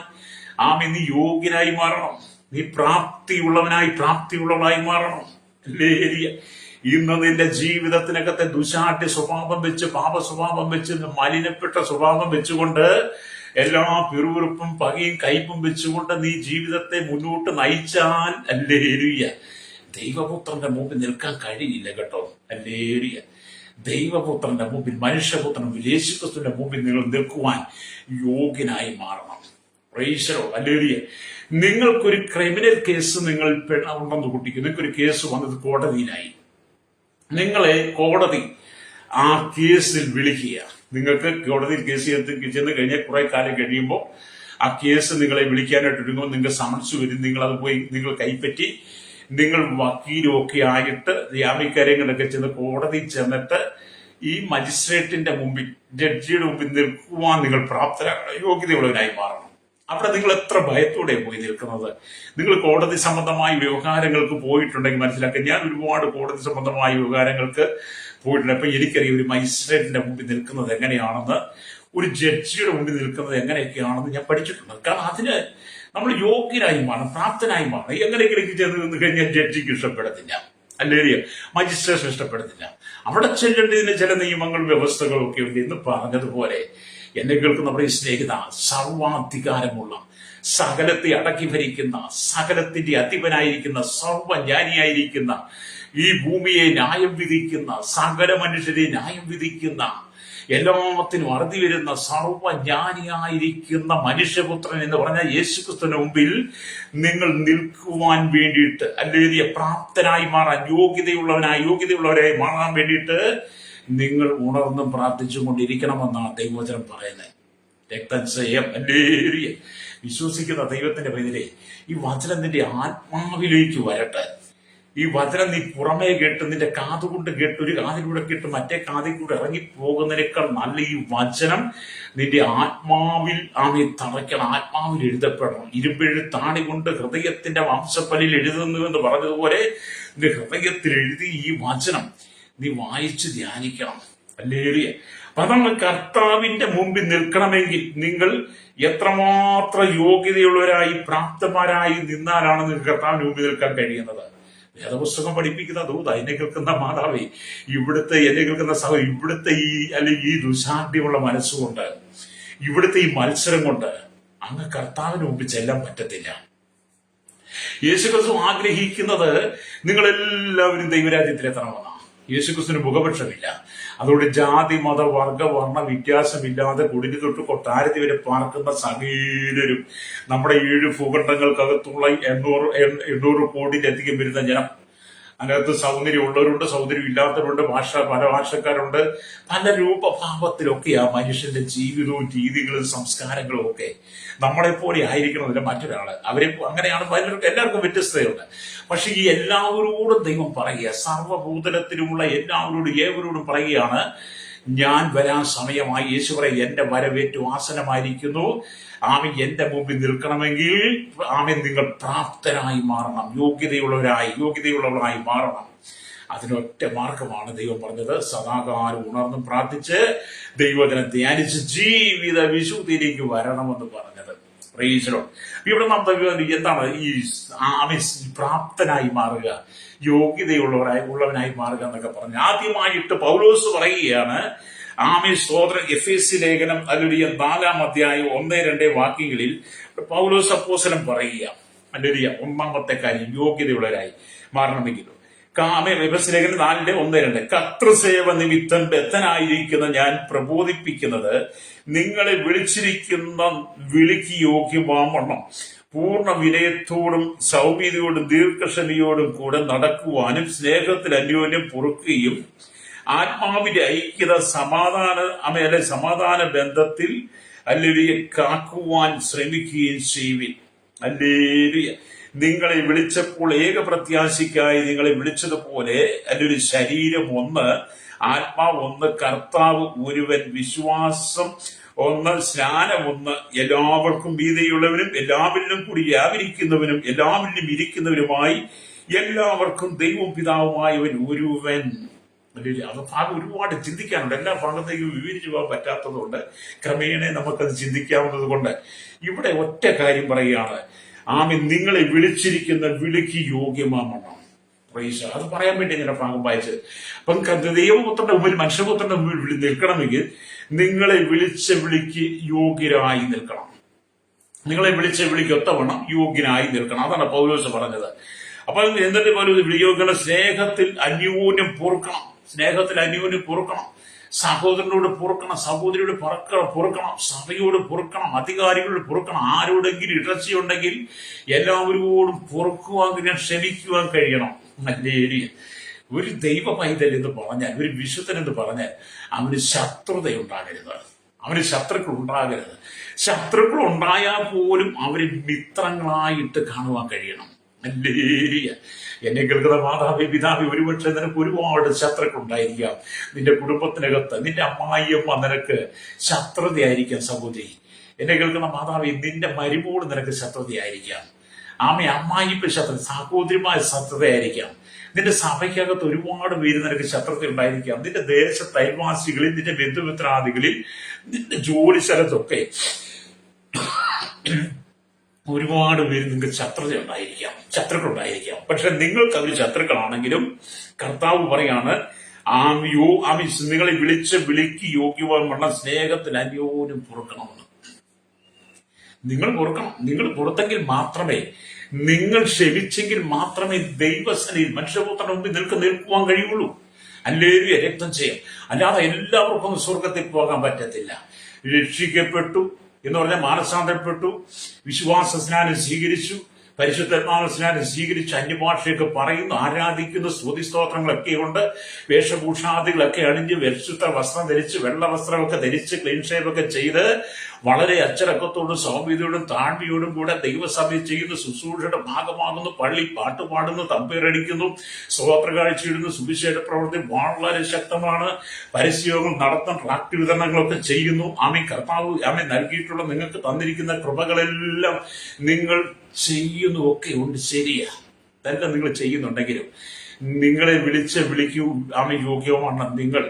നീ യോഗ്യനായി മാറണം, നീ പ്രാപ്തിയുള്ളവനായി മാറണം. ഇന്ന് നിന്റെ ജീവിതത്തിനകത്തെ ദുശാഠ്യ സ്വഭാവം വെച്ച്, പാപ സ്വഭാവം വെച്ച്, മലിനപ്പെട്ട സ്വഭാവം വെച്ചുകൊണ്ട്, എല്ലാ പിറുപിറുപ്പും പകയും കയ്പും വെച്ചുകൊണ്ട് നീ ജീവിതത്തെ മുന്നോട്ട് നയിച്ചാൽ ഹല്ലേലൂയ ദൈവപുത്രന്റെ മുമ്പിൽ നിൽക്കാൻ കഴിയില്ല കേട്ടോ. ഹല്ലേലൂയ ദൈവപുത്രന്റെ മുമ്പിൽ, മനുഷ്യപുത്രന്റെ മുമ്പിൽ, യേശുക്രിസ്തുവിന്റെ മുമ്പിൽ നിങ്ങൾ നിൽക്കുവാൻ യോഗ്യനായി മാറണം. പ്രൈസലോ ഹല്ലേലൂയ. നിങ്ങൾക്കൊരു ക്രിമിനൽ കേസ് നിങ്ങൾ ഉണ്ടെന്ന് കൂട്ടിക്കും, നിങ്ങൾക്കൊരു കേസ് വന്നത് കോടതിയിലായി, നിങ്ങളെ കോടതി ആ കേസിൽ വിളിക്കുക. നിങ്ങൾക്ക് കോടതിയിൽ കേസ് ചെന്ന് കഴിഞ്ഞാൽ കുറെ കാലം കഴിയുമ്പോൾ ആ കേസ് നിങ്ങളെ വിളിക്കാനായിട്ട് ഒരുങ്ങുമ്പോൾ നിങ്ങൾക്ക് സമൻസ് വരും. നിങ്ങൾ അത് പോയി നിങ്ങൾ കൈപ്പറ്റി നിങ്ങൾ വക്കീലും ഒക്കെ ആയിട്ട് ജാമ്യക്കാരെങ്കിലൊക്കെ ചെന്ന് കോടതിയിൽ ചെന്നിട്ട് ഈ മജിസ്ട്രേറ്റിന്റെ മുമ്പിൽ, ജഡ്ജിയുടെ മുമ്പിൽ നിൽക്കുവാൻ നിങ്ങൾ പ്രാപ്തരാകണം, യോഗ്യതയുള്ളവരായി മാറണം. അവിടെ നിങ്ങൾ എത്ര ഭയത്തോടെ പോയി നിൽക്കുന്നത്. നിങ്ങൾ കോടതി സംബന്ധമായ വ്യവഹാരങ്ങൾക്ക് പോയിട്ടുണ്ടെങ്കിൽ മനസ്സിലാക്കുക, ഞാൻ ഒരുപാട് കോടതി സംബന്ധമായ വ്യവഹാരങ്ങൾക്ക് പോയിട്ടുണ്ട്. അപ്പൊ എനിക്കറിയാം ഒരു മജിസ്ട്രേറ്റിന്റെ മുമ്പിൽ നിൽക്കുന്നത് എങ്ങനെയാണെന്ന്, ഒരു ജഡ്ജിയുടെ മുമ്പിൽ നിൽക്കുന്നത് എങ്ങനെയൊക്കെയാണെന്ന് ഞാൻ പഠിച്ചിട്ടുണ്ട്. കാരണം അതിന് നമ്മൾ യോഗ്യരായി മാറണം, പ്രാപ്തനായി മാറണം. എങ്ങനെയെങ്കിലും ചെന്ന് നിന്ന് കഴിഞ്ഞാൽ ജഡ്ജിക്ക് ഇഷ്ടപ്പെടത്തില്ല, അല്ലെങ്കിൽ മജിസ്ട്രേഷൻ ഇഷ്ടപ്പെടുന്നില്ല. അവിടെ ചെല്ലേണ്ടതിന് ചില നിയമങ്ങളും വ്യവസ്ഥകളും ഒക്കെ ഉണ്ട്. എന്ന് പറഞ്ഞതുപോലെ എന്നെ കേൾക്കുന്ന നമ്മുടെ സ്നേഹിത, സർവാധികാരമുള്ള, സകലത്തെ അടക്കി ഭരിക്കുന്ന, സകലത്തിന്റെ അധിപനായിരിക്കുന്ന, സർവജ്ഞാനിയായിരിക്കുന്ന, ഈ ഭൂമിയെ ന്യായം വിധിക്കുന്ന, സകല മനുഷ്യരെ ന്യായം വിധിക്കുന്ന, എല്ലാത്തിനും അറുതി വരുന്ന സർവജ്ഞാനിയായിരിക്കുന്ന മനുഷ്യപുത്രൻ എന്ന് പറഞ്ഞ യേശുക്രിസ്തുവിന് മുമ്പിൽ നിങ്ങൾ നിൽക്കുവാൻ വേണ്ടിയിട്ട്, അല്ലെങ്കിൽ പ്രാപ്തനായി മാറാൻ, യോഗ്യതയുള്ളവരായി മാറാൻ വേണ്ടിയിട്ട് നിങ്ങൾ ഉണർന്നും പ്രാർത്ഥിച്ചും കൊണ്ടിരിക്കണമെന്നാണ് ദൈവവചനം പറയുന്നത്. രക്തജയം അല്ലേറിയ വിശ്വസിക്കുന്ന ദൈവത്തിന്റെ പേരിലെ ഈ വചനം നിന്റെ ആത്മാവിലേക്ക് വരട്ടെ. ഈ വചനം നീ പുറമേ കേട്ട്, നിന്റെ കാതുകൊണ്ട് കേട്ട്, ഒരു കാതിലൂടെ കേട്ട് മറ്റേ കാതിൽ കൂടെ ഇറങ്ങി പോകുന്നതിനേക്കാൾ നല്ല ഈ വചനം നിന്റെ ആത്മാവിൽ തറയ്ക്കണം, ആത്മാവിൽ എഴുതപ്പെടണം. ഇരുമ്പെഴുത്താണി കൊണ്ട് ഹൃദയത്തിന്റെ വംശപ്പലിൽ എഴുതുന്നു എന്ന് പറഞ്ഞതുപോലെ നിന്റെ ഹൃദയത്തിൽ എഴുതി ഈ വചനം നീ വായിച്ച് ധ്യാനിക്കണം. അല്ലേറിയ അപ്പൊ നമ്മൾ കർത്താവിന്റെ മുമ്പിൽ നിൽക്കണമെങ്കിൽ നിങ്ങൾ എത്രമാത്രം യോഗ്യതയുള്ളവരായി, പ്രാപ്തന്മാരായി നിന്നാലാണ് നിങ്ങൾക്ക് കർത്താവിന് മുമ്പിൽ നിൽക്കാൻ കഴിയുന്നത്. വേദപുസ്തകം പഠിപ്പിക്കുന്ന ദൂത, എന്നെ കേൾക്കുന്ന മാതാവേ, എന്നെ കേൾക്കുന്ന സഹോദരി, അല്ലെങ്കിൽ ഈ ദുശാഠ്യമുള്ള മനസ്സുകൊണ്ട്, ഇവിടുത്തെ ഈ മത്സരം കൊണ്ട് അങ്ങ് കർത്താവിന് മുമ്പിൽ ചെല്ലാൻ പറ്റത്തില്ല. യേശുക്രിസ്തു ആഗ്രഹിക്കുന്നത് നിങ്ങളെല്ലാവരും ദൈവരാജ്യത്തിലെത്തണമെന്നാണ്. യേശുക്രിസ്തുവിന് മുഖപക്ഷമില്ല. അതുകൊണ്ട് ജാതി, മത, വർഗ, വർണ്ണ വ്യത്യാസമില്ലാതെ കുടിഞ്ഞു തൊട്ട് കൊട്ടാരത്തിൽ വരെ പാർക്കുന്ന സകലരും, നമ്മുടെ 7 ഭൂഖണ്ഡങ്ങൾക്കകത്തുള്ള 800 കോടിയിലധികം വരുന്ന ജനം, അതിനകത്ത് സൗന്ദര്യമുള്ളവരുണ്ട്, സൗന്ദര്യം ഇല്ലാത്തവരുണ്ട്, പല ഭാഷക്കാരുണ്ട്, പല രൂപഭാവത്തിലൊക്കെ ആ മനുഷ്യന്റെ ജീവിതവും രീതികളും സംസ്കാരങ്ങളും ഒക്കെ നമ്മളെപ്പോലെ ആയിരിക്കണമെന്നില്ല മറ്റൊരാള്. അങ്ങനെയാണ് എല്ലാവർക്കും വ്യത്യസ്തതയുണ്ട്. പക്ഷെ ഈ എല്ലാവരോടും ദൈവം പറയുക, സർവ്വഭൂതലത്തിലുമുള്ള എല്ലാവരോടും ഏവരോടും പറയുകയാണ്, ഞാൻ വരാൻ സമയമായി. യേശു പറയും, എന്റെ വരവേറ്റു ആസനമായിരിക്കുന്നു. ആമൻ എന്റെ മുമ്പിൽ നിൽക്കണമെങ്കിൽ നിങ്ങൾ പ്രാപ്തരായി മാറണം, യോഗ്യതയുള്ളവരായി മാറണം. അതിനൊറ്റ മാർഗമാണ് ദൈവം പറഞ്ഞത്, സദാകാലം ഉണർന്നും പ്രാർത്ഥിച്ച് ദൈവത്തിനെ ധ്യാനിച്ച് ജീവിത വിശുദ്ധിയിലേക്ക് വരണമെന്ന് പറഞ്ഞത്. ഇവിടെ നാം എന്താണ് ഈ പ്രാപ്തനായി മാറുക, ഉള്ളവനായി മാറുക എന്നൊക്കെ പറഞ്ഞു. ആദ്യമായിട്ട് പൗലോസ് പറയുകയാണ്, സ്തോത്രം, എഫേസ്യ ലേഖനം 4-ാം അധ്യായം 1-2 വാക്യങ്ങളിൽ പൗലോസ് അപ്പോസ്തലൻ പറയുക, ഒന്നാമത്തെ കാര്യം യോഗ്യതയുള്ളവരായി മാറണമെങ്കിലും. എഫേസ്യ ലേഖനം 4:1-2 കർത്തൃസേവ നിമിത്തം ബദ്ധനായിരിക്കുന്ന ഞാൻ പ്രബോധിപ്പിക്കുന്നത്, നിങ്ങളെ വിളിച്ചിരിക്കുന്ന വിളിക്ക് യോഗ്യമാവണ്ണം പൂർണ്ണ വിനയത്തോടും സൗമ്യതയോടും ദീർഘക്ഷമയോടും കൂടെ നടക്കുവാനും, സ്നേഹത്തിൽ അന്യോന്യം പൊറുക്കുകയും, ആത്മാവിന്റെ ഐക്യത സമാധാന ബന്ധത്തിൽ കാക്കുവാൻ ശ്രമിക്കുകയും ചെയ്യുവിൻ. നിങ്ങളെ വിളിച്ചപ്പോൾ ഏകപ്രത്യാശയ്ക്കായി നിങ്ങളെ വിളിച്ചതുപോലെ ശരീരം ഒന്ന്, ആത്മാവ് ഒന്ന്, കർത്താവ് ഒരുവൻ, വിശ്വാസം ഒന്ന്, സ്നാനം ഒന്ന്, എല്ലാവർക്കും മീതെയുള്ളവനും എല്ലാവരിലും കൂടി വ്യാപരിക്കുന്നവനും എല്ലാവരിലും ഇരിക്കുന്നവരുമായി എല്ലാവർക്കും ദൈവവും പിതാവുമായവൻ ഒരുവൻ. അത് ഭാഗം ഒരുപാട് ചിന്തിക്കാനുണ്ട്. എല്ലാ ഭാഗത്തേക്കും വിവരിച്ചു പോകാൻ പറ്റാത്തതുകൊണ്ട് ക്രമേണ നമുക്കത് ചിന്തിക്കാവുന്നത് കൊണ്ട് ഇവിടെ ഒറ്റ കാര്യം പറയുകയാണ്, നിങ്ങളെ വിളിച്ചിരിക്കുന്ന വിളിക്ക് യോഗ്യമാവണം. അത് പറയാൻ വേണ്ടി ഞാൻ ഭാഗം വായിച്ചത്. അപ്പം ദൈവപുത്രന്റെ മുമ്പിൽ, മനുഷ്യപുത്രന്റെ മുമ്പിൽ നിൽക്കണമെങ്കിൽ നിങ്ങളെ വിളിച്ച വിളിക്ക് യോഗ്യരായി നിൽക്കണം. നിങ്ങളെ വിളിച്ച വിളിക്ക് ഒത്തവണ്ണം യോഗ്യനായി നിൽക്കണം. അതാണ് പൗലോസ് പറഞ്ഞത്. അപ്പൊ എന്നിട്ട് പൗലോസ് വിളിയോഗ്യന സ്നേഹത്തിൽ അന്യോന്യം പൊറുക്കണം. സഹോദരനോട് പൊറുക്കണം, സഹോദരിയോട് പൊറുക്കണം, സഭയോട് പൊറുക്കണം, അധികാരികളോട് പൊറുക്കണം. ആരോടെങ്കിലും ഇടർച്ചയുണ്ടെങ്കിൽ എല്ലാവരോടും പൊറുക്കുവാൻ, ക്ഷമിക്കുവാൻ കഴിയണം. ഒരു ദൈവ പൈതൽ എന്ന് പറഞ്ഞാൽ, ഒരു വിശുദ്ധൻ എന്ന് പറഞ്ഞാൽ അവന് ശത്രുതയുണ്ടാകരുത്, അവന് ശത്രുക്കൾ ഉണ്ടാകരുത്. ശത്രുക്കൾ ഉണ്ടായാൽ പോലും അവര് മിത്രങ്ങളായിട്ട് കാണുവാൻ കഴിയണം. ഹല്ലേലൂയ. എന്നെ കേൾക്കുന്ന മാതാവേ, പിതാവേ, ഒരുപക്ഷെ നിനക്ക് ഒരുപാട് ശത്രുക്കൾ ഉണ്ടായിരിക്കാം. നിന്റെ കുടുംബത്തിനകത്ത് നിന്റെ അമ്മായിയമ്മ നിനക്ക് ശത്രുതയായിരിക്കാം. സഹോദരി, എന്നെ കേൾക്കുന്ന മാതാവേ, നിന്റെ മരുമോട് നിനക്ക് ശത്രുതയായിരിക്കാം. അമ്മായിപ്പ് ശത്രു, സഹോദരിമായ ശത്രുതയായിരിക്കാം. നിന്റെ സഭയ്ക്കകത്ത് ഒരുപാട് പേര് നിനക്ക് ശത്രുത ഉണ്ടായിരിക്കാം. നിന്റെ ദേശത്ത് അയൽവാസികളിൽ, നിന്റെ ബന്ധുമിത്രാദികളിൽ, നിന്റെ ജോലി സ്ഥലത്തൊക്കെ ഒരുപാട് പേര് നിങ്ങൾക്ക് ശത്രുക്കൾ ഉണ്ടായിരിക്കാം. പക്ഷെ നിങ്ങൾക്ക് അവർ ശത്രുക്കളാണെങ്കിലും കർത്താവ് പറയാണ്, നിങ്ങളെ വിളിക്ക് യോഗ്യവാൻ വണ്ണം സ്നേഹത്തിന് അന്യോന്യം പൊറുക്കണമെന്ന്. നിങ്ങൾ പുറത്തെങ്കിൽ മാത്രമേ, നിങ്ങൾ ക്ഷമിച്ചെങ്കിൽ മാത്രമേ ദൈവസന്നിധിയിൽ മനുഷ്യപുത്രന്റെ മുമ്പിൽ നിൽക്കുവാൻ കഴിയുള്ളൂ. ഹല്ലേലൂയ. രക്തം ചെയ്യും. അല്ലാതെ എല്ലാവർക്കും സ്വർഗത്തിൽ പോകാൻ പറ്റത്തില്ല. രക്ഷിക്കപ്പെട്ടു എന്ന് പറഞ്ഞാൽ മാനസാന്തരപ്പെട്ടു, വിശ്വാസ സ്നാനം സ്വീകരിച്ചു, പരിശുദ്ധാത്മാവ് സ്നാനം സ്വീകരിച്ച് അന്യഭാഷയൊക്കെ പറയുന്നു, ആരാധിക്കുന്നു, സ്തുതിസ്തോത്രങ്ങളൊക്കെ ഉണ്ട്, വേഷഭൂഷാദികളൊക്കെ അണിഞ്ഞ് പരിശുദ്ധ വസ്ത്രം ധരിച്ച്, വെള്ള വസ്ത്രമൊക്കെ ധരിച്ച്, ക്ലീൻ ഷേവൊക്കെ ചെയ്ത്, വളരെ അച്ചടക്കത്തോടും സൗമ്യതയോടും താഴ്മയോടും കൂടെ ദൈവസഭയിൽ ചെയ്യുന്ന ശുശ്രൂഷയുടെ ഭാഗമാകുന്നു. പള്ളി പാട്ട് പാടുന്നു, തമ്പേറടിക്കുന്നു, സ്തോത്ര കാഴ്ചയിടുന്നു, സുവിശേഷ പ്രവൃത്തി വളരെ ശക്തമാണ്. പരസ്യങ്ങൾ നടത്തുന്ന ട്രാക്ട് വിതരണങ്ങളൊക്കെ ചെയ്യുന്നു. കർത്താവ് നൽകിയിട്ടുള്ള നിങ്ങൾക്ക് തന്നിരിക്കുന്ന കൃപകളെല്ലാം നിങ്ങൾ ചെയ്യുന്നു ഒക്കെ ഉണ്ട്. ശരിയാ, തന്നെ നിങ്ങൾ ചെയ്യുന്നുണ്ടെങ്കിലും നിങ്ങളെ വിളിക്കൂ യോഗ്യമാണ്. നിങ്ങൾ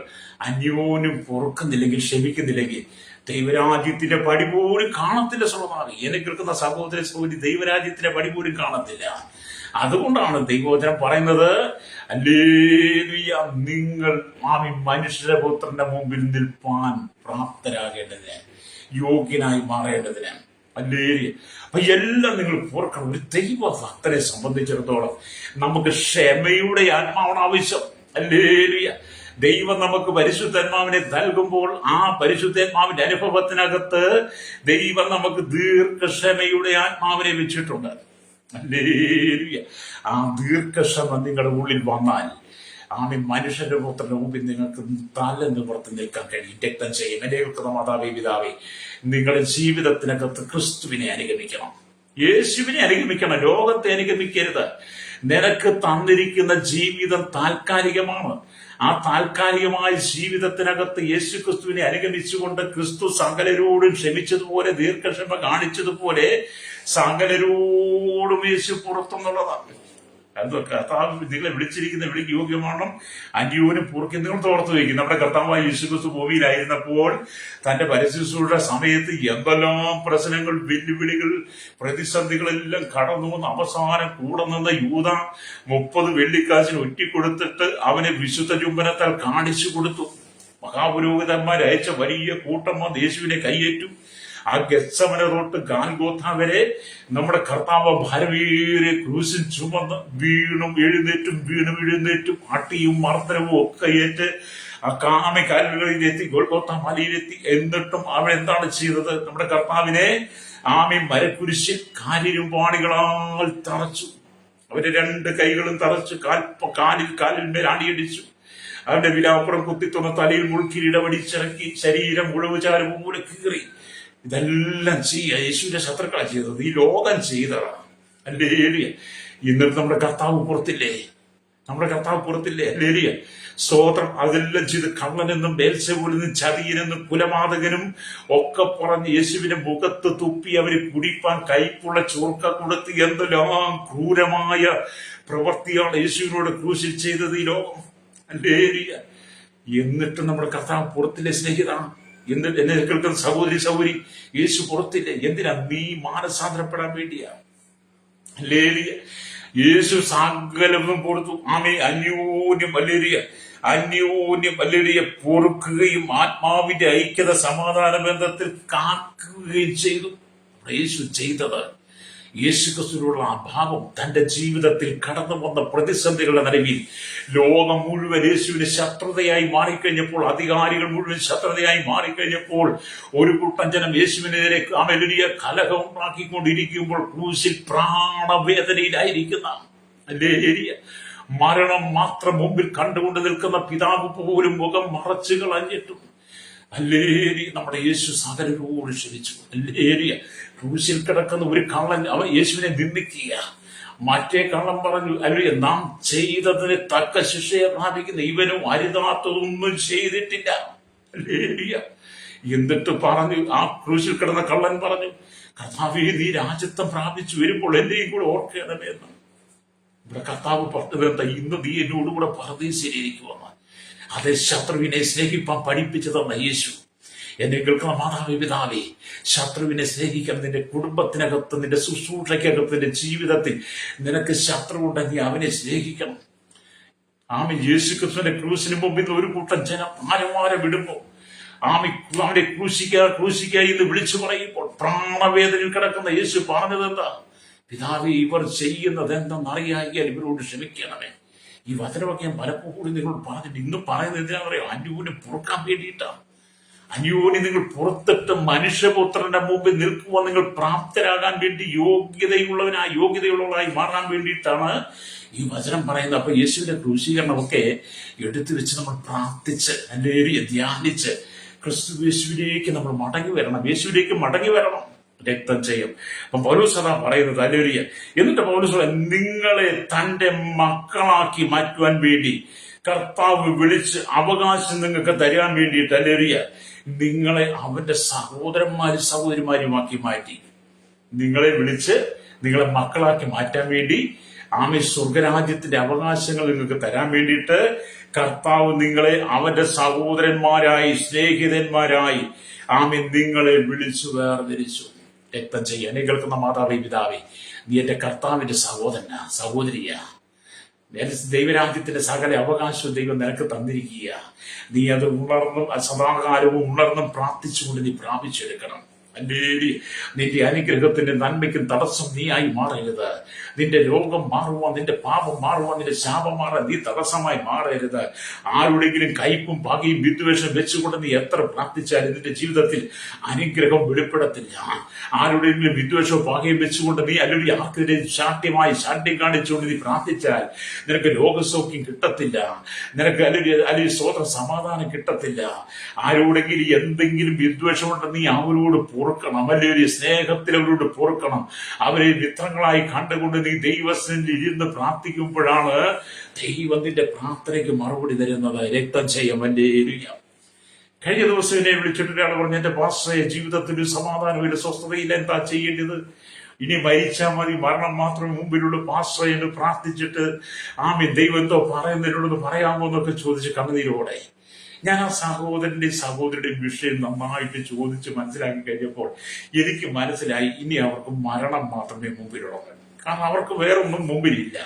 അന്യോന്യം പൊറുക്കുന്നില്ലെങ്കിൽ, ക്ഷമിക്കുന്നില്ലെങ്കിൽ ദൈവരാജ്യത്തിന്റെ പടി പോലും കാണത്തില്ല. സ്വഭാവം എന്നെ കേൾക്കുന്ന സഹോദരി, ദൈവരാജ്യത്തിന്റെ പടി പോലും കാണത്തില്ല. അതുകൊണ്ടാണ് ദൈവവചനം പറയുന്നത്, ഹല്ലേലൂയ, നിങ്ങൾ മനുഷ്യരുടെ പുത്രന്റെ മുമ്പിൽ നിൽപ്പാൻ പ്രാപ്തരാകേണ്ടതിന്, യോഗ്യനായി മാറേണ്ടതിന്. ഹല്ലേലൂയ. അപ്പൊ എല്ലാം നിങ്ങൾ ഓർക്കണം. ഒരു ദൈവഭക്തനെ സംബന്ധിച്ചിടത്തോളം നമുക്ക് ക്ഷമയുടെ ആത്മാവാണ് ആവശ്യം. ഹല്ലേലൂയ. ദൈവം നമുക്ക് പരിശുദ്ധാത്മാവിനെ നൽകുമ്പോൾ ആ പരിശുദ്ധാത്മാവിന്റെ അനുഭവത്തിനകത്ത് ദൈവം നമുക്ക് ദീർഘക്ഷമയുടെ ആത്മാവിനെ വെച്ചിട്ടുണ്ട്. ഹല്ലേലൂയ. ആ ദീർഘക്ഷമ നിങ്ങളുടെ ഉള്ളിൽ വന്നാൽ മനുഷ്യന്റെ പുത്രന്റെ മുമ്പിൽ നിങ്ങൾക്ക് തല നിവർത്തി നിൽക്കാൻ കഴിയും. രക്തം ചെയ്യും. എന്നെ കേൾക്കുന്ന മാതാവേ, പിതാവേ, നിങ്ങളുടെ ജീവിതത്തിനകത്ത് ക്രിസ്തുവിനെ അനുഗമിക്കണം, യേശുവിനെ അനുഗമിക്കണം, ലോകത്തെ അനുഗമിക്കരുത്. നിനക്ക് തന്നിരിക്കുന്ന ജീവിതം താൽക്കാലികമാണ്. ആ താൽക്കാലികമായ ജീവിതത്തിനകത്ത് യേശു ക്രിസ്തുവിനെ അനുഗമിച്ചുകൊണ്ട് ക്രിസ്തു സകലരോടും ക്ഷമിച്ചതുപോലെ, ദീർഘക്ഷമ കാണിച്ചതുപോലെ സകലരോടും യേശു പുറത്തുനിന്നുള്ളതാണ്. കർത്താവ് നിങ്ങളെ വിളിച്ചിരിക്കുന്ന വിളിക്ക് യോഗ്യമാണ്, അന്യോന്യം പൊറുക്കി. നിങ്ങൾ ഓർത്തു വയ്ക്കും, നമ്മുടെ കർത്താവായ യേശു ക്രിസ്തു ഭൂമിയിലായിരുന്നപ്പോൾ തന്റെ പരിശുദ്ധയുടെ സമയത്ത് എന്തെല്ലാം പ്രശ്നങ്ങൾ, വെല്ലുവിളികൾ, പ്രതിസന്ധികളെല്ലാം കടന്നു വന്ന് അവസാനം കൂടെ നിന്ന് യൂദ 30 വെള്ളിക്കാശിന് ഒറ്റിക്കൊടുത്തിട്ട് അവനെ വിശുദ്ധ ചുംബനത്താൽ കാണിച്ചു കൊടുത്തു. മഹാപുരോഹിതന്മാർ അയച്ച വലിയ കൂട്ടം വന്ന് യേശുവിനെ കൈയേറ്റു. ആ ഗെത്സമന തൊട്ട് ഗാൽഗോഥ വരെ നമ്മുടെ കർത്താവ് ഭാരമേറിയ ക്രൂശിൽ ചുമന്ന് വീണും എഴുന്നേറ്റും അട്ടിയും മർദ്ദനവും ഒക്കെ ഏറ്റ് ആ കാലുകളിലെത്തി, ഗോൽഗോഥ മലയിലെത്തി. എന്നിട്ടും അവൻ എന്താണ് ചെയ്തത്? നമ്മുടെ കർത്താവിനെ മരക്കുരിശിൽ കാലിരുമ്പാണികളാൽ തറച്ചു. അവര് 2 കൈകളും തറച്ചു, കാലിൽ മേൽ അടിയടിച്ചു. അവന്റെ വിലാപ്പുറം കുത്തിത്തുന്ന തലയിൽ മുൾക്കിരീടമടിച്ചിറക്കി, ശരീരം മുഴുവചാരം പോലെ കീറി. ഇതെല്ലാം യേശുവിന്റെ ശത്രുക്കളാ ചെയ്തത്, ഈ ലോകം ചെയ്തതാണ്. ഹല്ലേലൂയ. എന്നിട്ട് നമ്മുടെ കർത്താവ് പുറത്തില്ലേ? ഹല്ലേലൂയ. സ്തോത്രം. അതെല്ലാം ചെയ്ത് കള്ളനെന്നും ബേൽസെബൂലെന്നും ചതിയനെന്നും കുലപാതകനും ഒക്കെ പറഞ്ഞ് യേശുവിന്റെ മുഖത്ത് തുപ്പി അവര് കുടിപ്പാൻ കൈപ്പുള്ള ചൂർക്ക കൊടുത്ത് എന്തെല്ലാം ക്രൂരമായ പ്രവൃത്തിയാണ് യേശുവിനോട് ക്രൂശിൽ ചെയ്തത് ഈ ലോകം. ഹല്ലേലൂയ. എന്നിട്ട് നമ്മുടെ കർത്താവ് പുറത്തില്ലേ സ്നേഹിതാണ്? എന്നിട്ട് എന്നെ കേൾക്കുന്ന സഹോദരി, യേശു പുറത്തില്ലേ? എന്തിനാ? നീ മാനസാന്തരപ്പെടാൻ വേണ്ടിയാ. ഹല്ലേലൂയ. യേശു സകലവും കൊടുത്തു. അന്യോന്യം പൊറുക്കുകയും ആത്മാവിന്റെ ഐക്യത സമാധാന ബന്ധത്തിൽ കാക്കുകയും ചെയ്തു. യേശു ചെയ്തത്, യേശുക്രിസ്തുവിനുള്ള അഭാവം തന്റെ ജീവിതത്തിൽ കടന്നു വന്ന പ്രതിസന്ധികളുടെ നടുവിൽ ലോകം മുഴുവൻ യേശുവിന് ശത്രുതയായി മാറിക്കഴിഞ്ഞപ്പോൾ, അധികാരികൾ മുഴുവൻ ശത്രുതയായി മാറിക്കഴിഞ്ഞപ്പോൾ, ഒരു കൂട്ടം ജനം യേശുവിനെതിരെ വലിയ കലഹം ഉണ്ടാക്കിക്കൊണ്ടിരിക്കുമ്പോൾ ക്രൂശിൽ പ്രാണവേദനയിലായിരിക്കുന്ന, മരണം മാത്രം മുമ്പിൽ കണ്ടുകൊണ്ട് നിൽക്കുന്ന പിതാവ് പോലും മുഖം മറച്ചു കളഞ്ഞിട്ടും നമ്മുടെ യേശു സകലരോട് ക്ഷമിച്ചു. ക്രൂശിൽ കിടക്കുന്ന ഒരു കള്ളൻ അവൻ യേശുവിനെ നിന്ദിക്കുക. മറ്റേ കള്ളം പറഞ്ഞു, അല്ലേ, നാം ചെയ്തതിന് തക്ക ശിക്ഷയെ പ്രാപിക്കുന്ന ഇവനും അരുതാത്തതൊന്നും ചെയ്തിട്ടില്ല. ഹല്ലേലൂയ. എന്നിട്ട് പറഞ്ഞു, ആ ക്രൂശിൽ കിടന്ന കള്ളൻ പറഞ്ഞു, കർത്താവേ, നീ രാജ്യത്വം പ്രാപിച്ചു വരുമ്പോൾ എന്റെയും കൂടെ ഓർക്കണമേ എന്ന്. ഇവിടെ കർത്താവ് പറഞ്ഞത്, ഇന്ന് നീ എന്നോട് കൂടെ പരദീസയിലിരിക്കുമെന്ന്. അതേ, ശത്രുവിനെ സ്നേഹിപ്പാൻ പഠിപ്പിച്ചു തന്ന യേശു. എന്നെ കേൾക്കുന്ന മാതാവേ, പിതാവേ, ശത്രുവിനെ സ്നേഹിക്കണം. നിന്റെ കുടുംബത്തിനകത്ത്, നിന്റെ ശുശ്രൂഷയ്ക്കകത്ത്, നിന്റെ ജീവിതത്തിൽ നിനക്ക് ശത്രു ഉണ്ടെങ്കിൽ അവനെ സ്നേഹിക്കണം. യേശു ക്രിസ്തുവിന്റെ ക്രൂസിന് മുമ്പിൽ ഒരു കൂട്ടം ജനം ആരമാരെ വിടുമ്പോൾ അവനെ ക്രൂശിക്ക എന്ന് വിളിച്ചു പറയുമ്പോൾ പ്രാണവേദനയിൽ കിടക്കുന്ന യേശു പറഞ്ഞത് എന്താ? പിതാവേ, ഇവർ ചെയ്യുന്നത് എന്തെന്നറിയാൽ ഇവരോട് ക്ഷമിക്കണമേ. ഈ വചനമൊക്കെ ഞാൻ പലപ്പോഴും കൂടി നിങ്ങളോട് പറഞ്ഞിട്ട് ഇന്ന് പറയുന്നത് എന്തിനാ പറയാം? അന്യോന്യം പൊറുക്കാൻ വേണ്ടിയിട്ടാണ്. അന്യോന്യം നിങ്ങൾ പുറത്തിട്ട് മനുഷ്യപുത്രന്റെ മുമ്പിൽ നിൽക്കുവാൻ നിങ്ങൾ പ്രാപ്തരാകാൻ വേണ്ടി യോഗ്യതയുള്ളവരായി മാറാൻ വേണ്ടിയിട്ടാണ് ഈ വചനം പറയുന്നത്. അപ്പൊ യേശുവിന്റെ ക്രൂശീകരണമൊക്കെ എടുത്തു വെച്ച് നമ്മൾ പ്രാർത്ഥിച്ച്, അല്ലെങ്കിൽ ധ്യാനിച്ച് യേശുവിലേക്ക് നമ്മൾ മടങ്ങി വരണം. യേശുവിലേക്ക് മടങ്ങി വരണം. രക്തം ചെയ്യും. അപ്പം പൗലോസ് അതാ പറയുന്നത്. ഹല്ലേലൂയ. എന്നിട്ട് പൗലോസ് നിങ്ങളെ തന്റെ മക്കളാക്കി മാറ്റുവാൻ വേണ്ടി കർത്താവ് വിളിച്ച് അവകാശം നിങ്ങൾക്ക് തരാൻ വേണ്ടിയിട്ട്, ഹല്ലേലൂയ, നിങ്ങളെ അവന്റെ സഹോദരിമാരുമാക്കി മാറ്റി. നിങ്ങളെ വിളിച്ച് നിങ്ങളെ മക്കളാക്കി മാറ്റാൻ വേണ്ടി, സ്വർഗരാജ്യത്തിന്റെ അവകാശങ്ങൾ നിങ്ങൾക്ക് തരാൻ വേണ്ടിയിട്ട് കർത്താവ് നിങ്ങളെ അവന്റെ സഹോദരന്മാരായി, സ്നേഹിതന്മാരായി നിങ്ങളെ വിളിച്ചു വേർതിരിച്ചു. രക്തം ചെയ്യാൻ കേൾക്കുന്ന മാതാവേ, പിതാവേ, നീ എന്റെ കർത്താവിന്റെ സഹോദരനാ, സഹോദരിയാ. ദൈവരാജ്യത്തിന്റെ സകല അവകാശവും ദൈവം നിനക്ക് തന്നിരിക്കുക. നീ അത് ഉണർന്നും സദാകാലവും ഉണർന്നും പ്രാർത്ഥിച്ചുകൊണ്ട് നീ പ്രാപിച്ചെടുക്കണം. നിന്റെ അനുഗ്രഹത്തിന്റെ നന്മയ്ക്കും തടസ്സം നീയായി മാറരുത്. നിന്റെ രോഗം മാറുവാൻ, നിന്റെ പാപം മാറുവാൻ, നിന്റെ ശാപം മാറാൻ നീ തടസ്സമായി മാറരുത്. ആരുടെങ്കിലും കയ്പും പകയും വിദ്വേഷം വെച്ചുകൊണ്ട് നീ എത്ര പ്രാർത്ഥിച്ചാലും നിന്റെ ജീവിതത്തിൽ അനുഗ്രഹം വെളിപ്പെടത്തില്ല. ആരുടെയെങ്കിലും വിദ്വേഷവും പകയും വെച്ചുകൊണ്ട് നീ അല്ലെങ്കിൽ ആർക്കെതിരെ ശാഠ്യം കാണിച്ചുകൊണ്ട് നീ പ്രാർത്ഥിച്ചാൽ നിനക്ക് രോഗസൗഖ്യം കിട്ടത്തില്ല. നിനക്ക് അല്ലെങ്കിൽ സ്വതന്ത്ര സമാധാനം കിട്ടത്തില്ല. ആരോടെങ്കിലും എന്തെങ്കിലും വിദ്വേഷമുണ്ട്, നീ അവരോട് പൊറുക്കണം. വലിയൊരു സ്നേഹത്തിൽ അവരോട് പൊറുക്കണം. അവരെ മിത്രങ്ങളായി കണ്ടുകൊണ്ട് നീ ദൈവത്തിൽ ഇരുന്ന് പ്രാർത്ഥിക്കുമ്പോഴാണ് ദൈവം നിന്റെ പ്രാർത്ഥനയ്ക്ക് മറുപടി തരുന്നത്. രക്തം ചെയ്യാൻ ഹല്ലേലൂയ. കഴിഞ്ഞ ദിവസം എന്നെ വിളിച്ചിട്ടൊരാൾ പറഞ്ഞു, എന്റെ പാസ്റ്ററെ, ജീവിതത്തിൽ സമാധാനമില്ല, സ്വസ്ഥതയില്ല, എന്താ ചെയ്യേണ്ടത്? ഇനി മരിച്ചാൽ മതി, മരണം മാത്രമേ മുമ്പിലുള്ളൂ പാസ്റ്ററെ എന്ന് പ്രാർത്ഥിച്ചിട്ട് ദൈവം എന്തോ പറയുന്നതിനോടൊന്ന് പറയാമോ എന്നൊക്കെ ചോദിച്ച് കണ്ണുനീരോടെ ഞാൻ ആ സഹോദരന്റെയും വിഷയം നന്നായിട്ട് ചോദിച്ച് മനസ്സിലാക്കി കഴിഞ്ഞപ്പോൾ എനിക്ക് മനസ്സിലായി, ഇനി അവർക്ക് മരണം മാത്രമേ മുമ്പിലുള്ളൂ. കാരണം അവർക്ക് വേറൊന്നും മുമ്പിലില്ല.